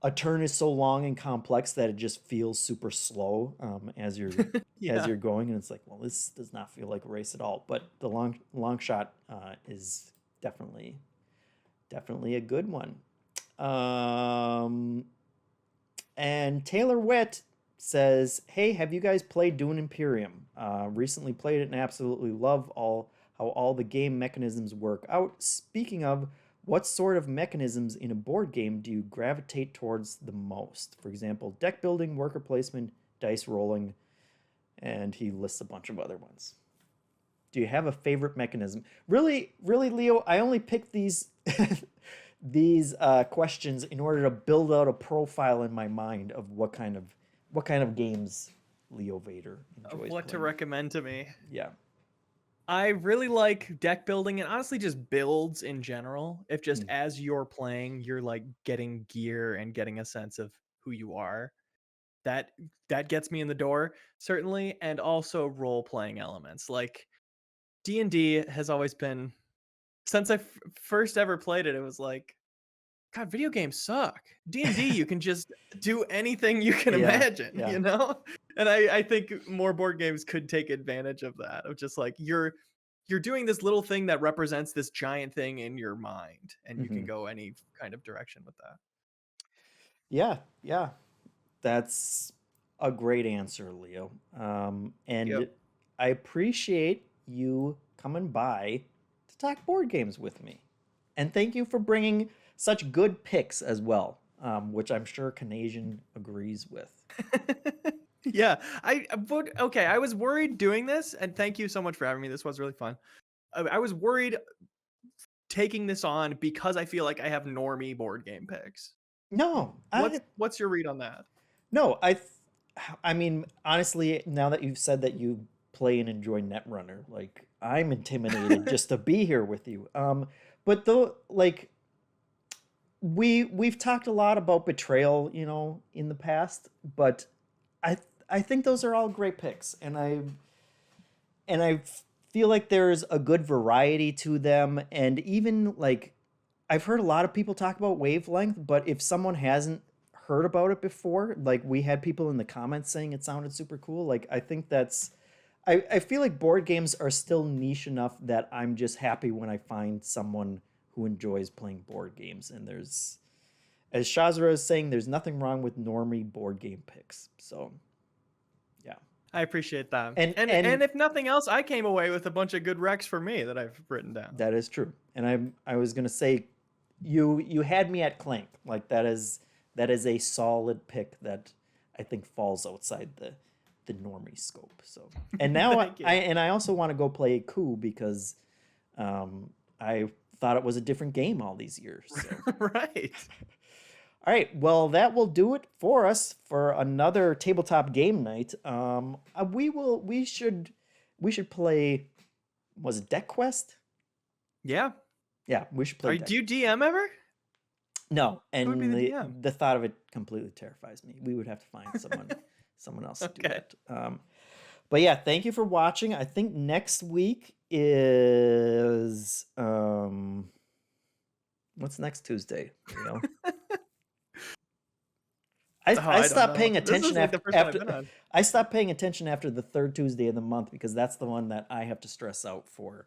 a turn is so long and complex that it just feels super slow as you're Yeah. going, and it's like, well, this does not feel like a race at all. But the long shot is definitely a good one. Um, and Taylor Witt says, "Hey, have you guys played Dune Imperium? Recently played it and absolutely love how all the game mechanisms work out. Speaking of, what sort of mechanisms in a board game do you gravitate towards the most? For example, deck building, worker placement, dice rolling," and he lists a bunch of other ones. Do you have a favorite mechanism? Really, really, Leo, I only picked these these questions in order to build out a profile in my mind of what kind of games Leo Vader Of enjoys what to playing. recommend to me. Yeah. I really like deck building and honestly just builds in general. If just Mm. as you're playing, you're like getting gear and getting a sense of who you are. That that gets me in the door, certainly, and also role playing elements. Like D&D has always been since I first ever played it, it was like, God, video games suck. D&D, you can just do anything you can Yeah. imagine, Yeah. you know? And I think more board games could take advantage of that, of just like you're doing this little thing that represents this giant thing in your mind, and you can Hmm. go any kind of direction with that. Yeah. Yeah. That's a great answer, Leo. Yep. And I appreciate you coming by to talk board games with me. And thank you for bringing such good picks as well, which I'm sure Canadian agrees with. Yeah, I would. Okay, I was worried doing this, and thank you so much for having me. This was really fun. I was worried taking this on because I feel like I have normie board game picks. No, What's your read on that? no, I mean, honestly, now that you've said that you play and enjoy Netrunner, like I'm intimidated just to be here with you. But though, like we've talked a lot about betrayal, in the past, but I I think those are all great picks, and I feel like there's a good variety to them, and even like I've heard a lot of people talk about wavelength, but if someone hasn't heard about it before, like we had people in the comments saying it sounded super cool, like I think I feel like board games are still niche enough that I'm just happy when I find someone who enjoys playing board games. And as Shazra is saying, there's nothing wrong with normie board game picks. So yeah. I appreciate that. And And if nothing else, I came away with a bunch of good recs for me that I've written down. that is true. And I was gonna say, you had me at Clank. Like that is a solid pick that I think falls outside the normie scope. So, and now Thank you. I also want to go play Coup because I thought it was a different game all these years. So. Right. All right, well, that will do it for us for another tabletop game night. We should play. Was it Deck Quest? Yeah. Yeah, we should play. Do you DM ever? No, Who would be and the DM? the thought of it completely terrifies me. We would have to find someone else to do Okay. that. But yeah, thank you for watching. I think next week is what's next Tuesday? You know? I stopped paying attention I stopped paying attention after the third Tuesday of the month because that's the one that I have to stress out for.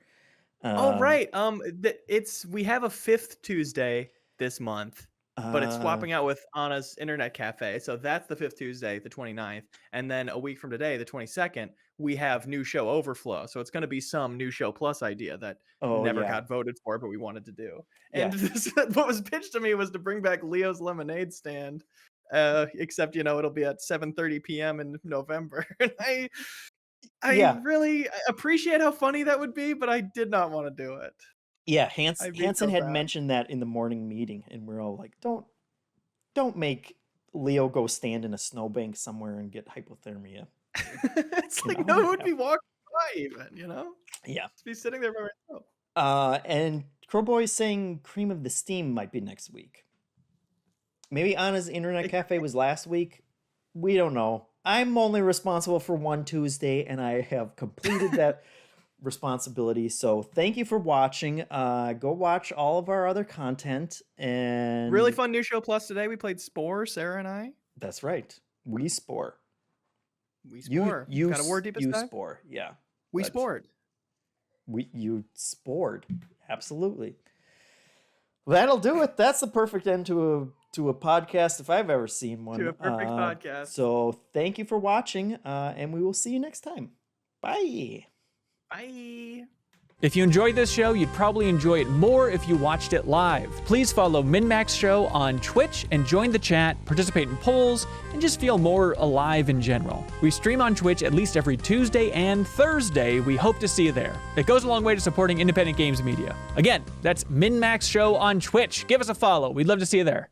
Oh right. We have a 5th Tuesday this month, but it's swapping out with Anna's Internet Cafe. So that's the 5th Tuesday, the 29th, and then a week from today, the 22nd, we have New Show Overflow. So it's going to be some New Show Plus idea that never got voted for, but we wanted to do. And what was pitched to me was to bring back Leo's Lemonade Stand. Except it'll be at 7:30 p.m. in November. And I really appreciate how funny that would be, but I did not want to do it. Yeah, Hansen had mentioned that in the morning meeting, and we're all like, don't make Leo go stand in a snowbank somewhere and get hypothermia. It's like no one would be walking by even, Yeah. Just be sitting there by myself. And Crowboy saying Cream of the Steam might be next week. Maybe Anna's Internet Cafe was last week. We don't know. I'm only responsible for one Tuesday, and I have completed that responsibility. So thank you for watching. Go watch all of our other content. And really fun New Show Plus today. We played Spore, Sarah and I. That's right. We Spore. You got a War Deepest You Dive? Spore. Yeah. We Spored. You spored. Absolutely. That'll do it. That's the perfect end to a podcast if I've ever seen one. To a perfect podcast. So thank you for watching, and we will see you next time. Bye. Bye. If you enjoyed this show, you'd probably enjoy it more if you watched it live. Please follow Minnmax Show on Twitch and join the chat, participate in polls, and just feel more alive in general. We stream on Twitch at least every Tuesday and Thursday. We hope to see you there. It goes a long way to supporting independent games media. Again, that's Minnmax Show on Twitch. Give us a follow. We'd love to see you there.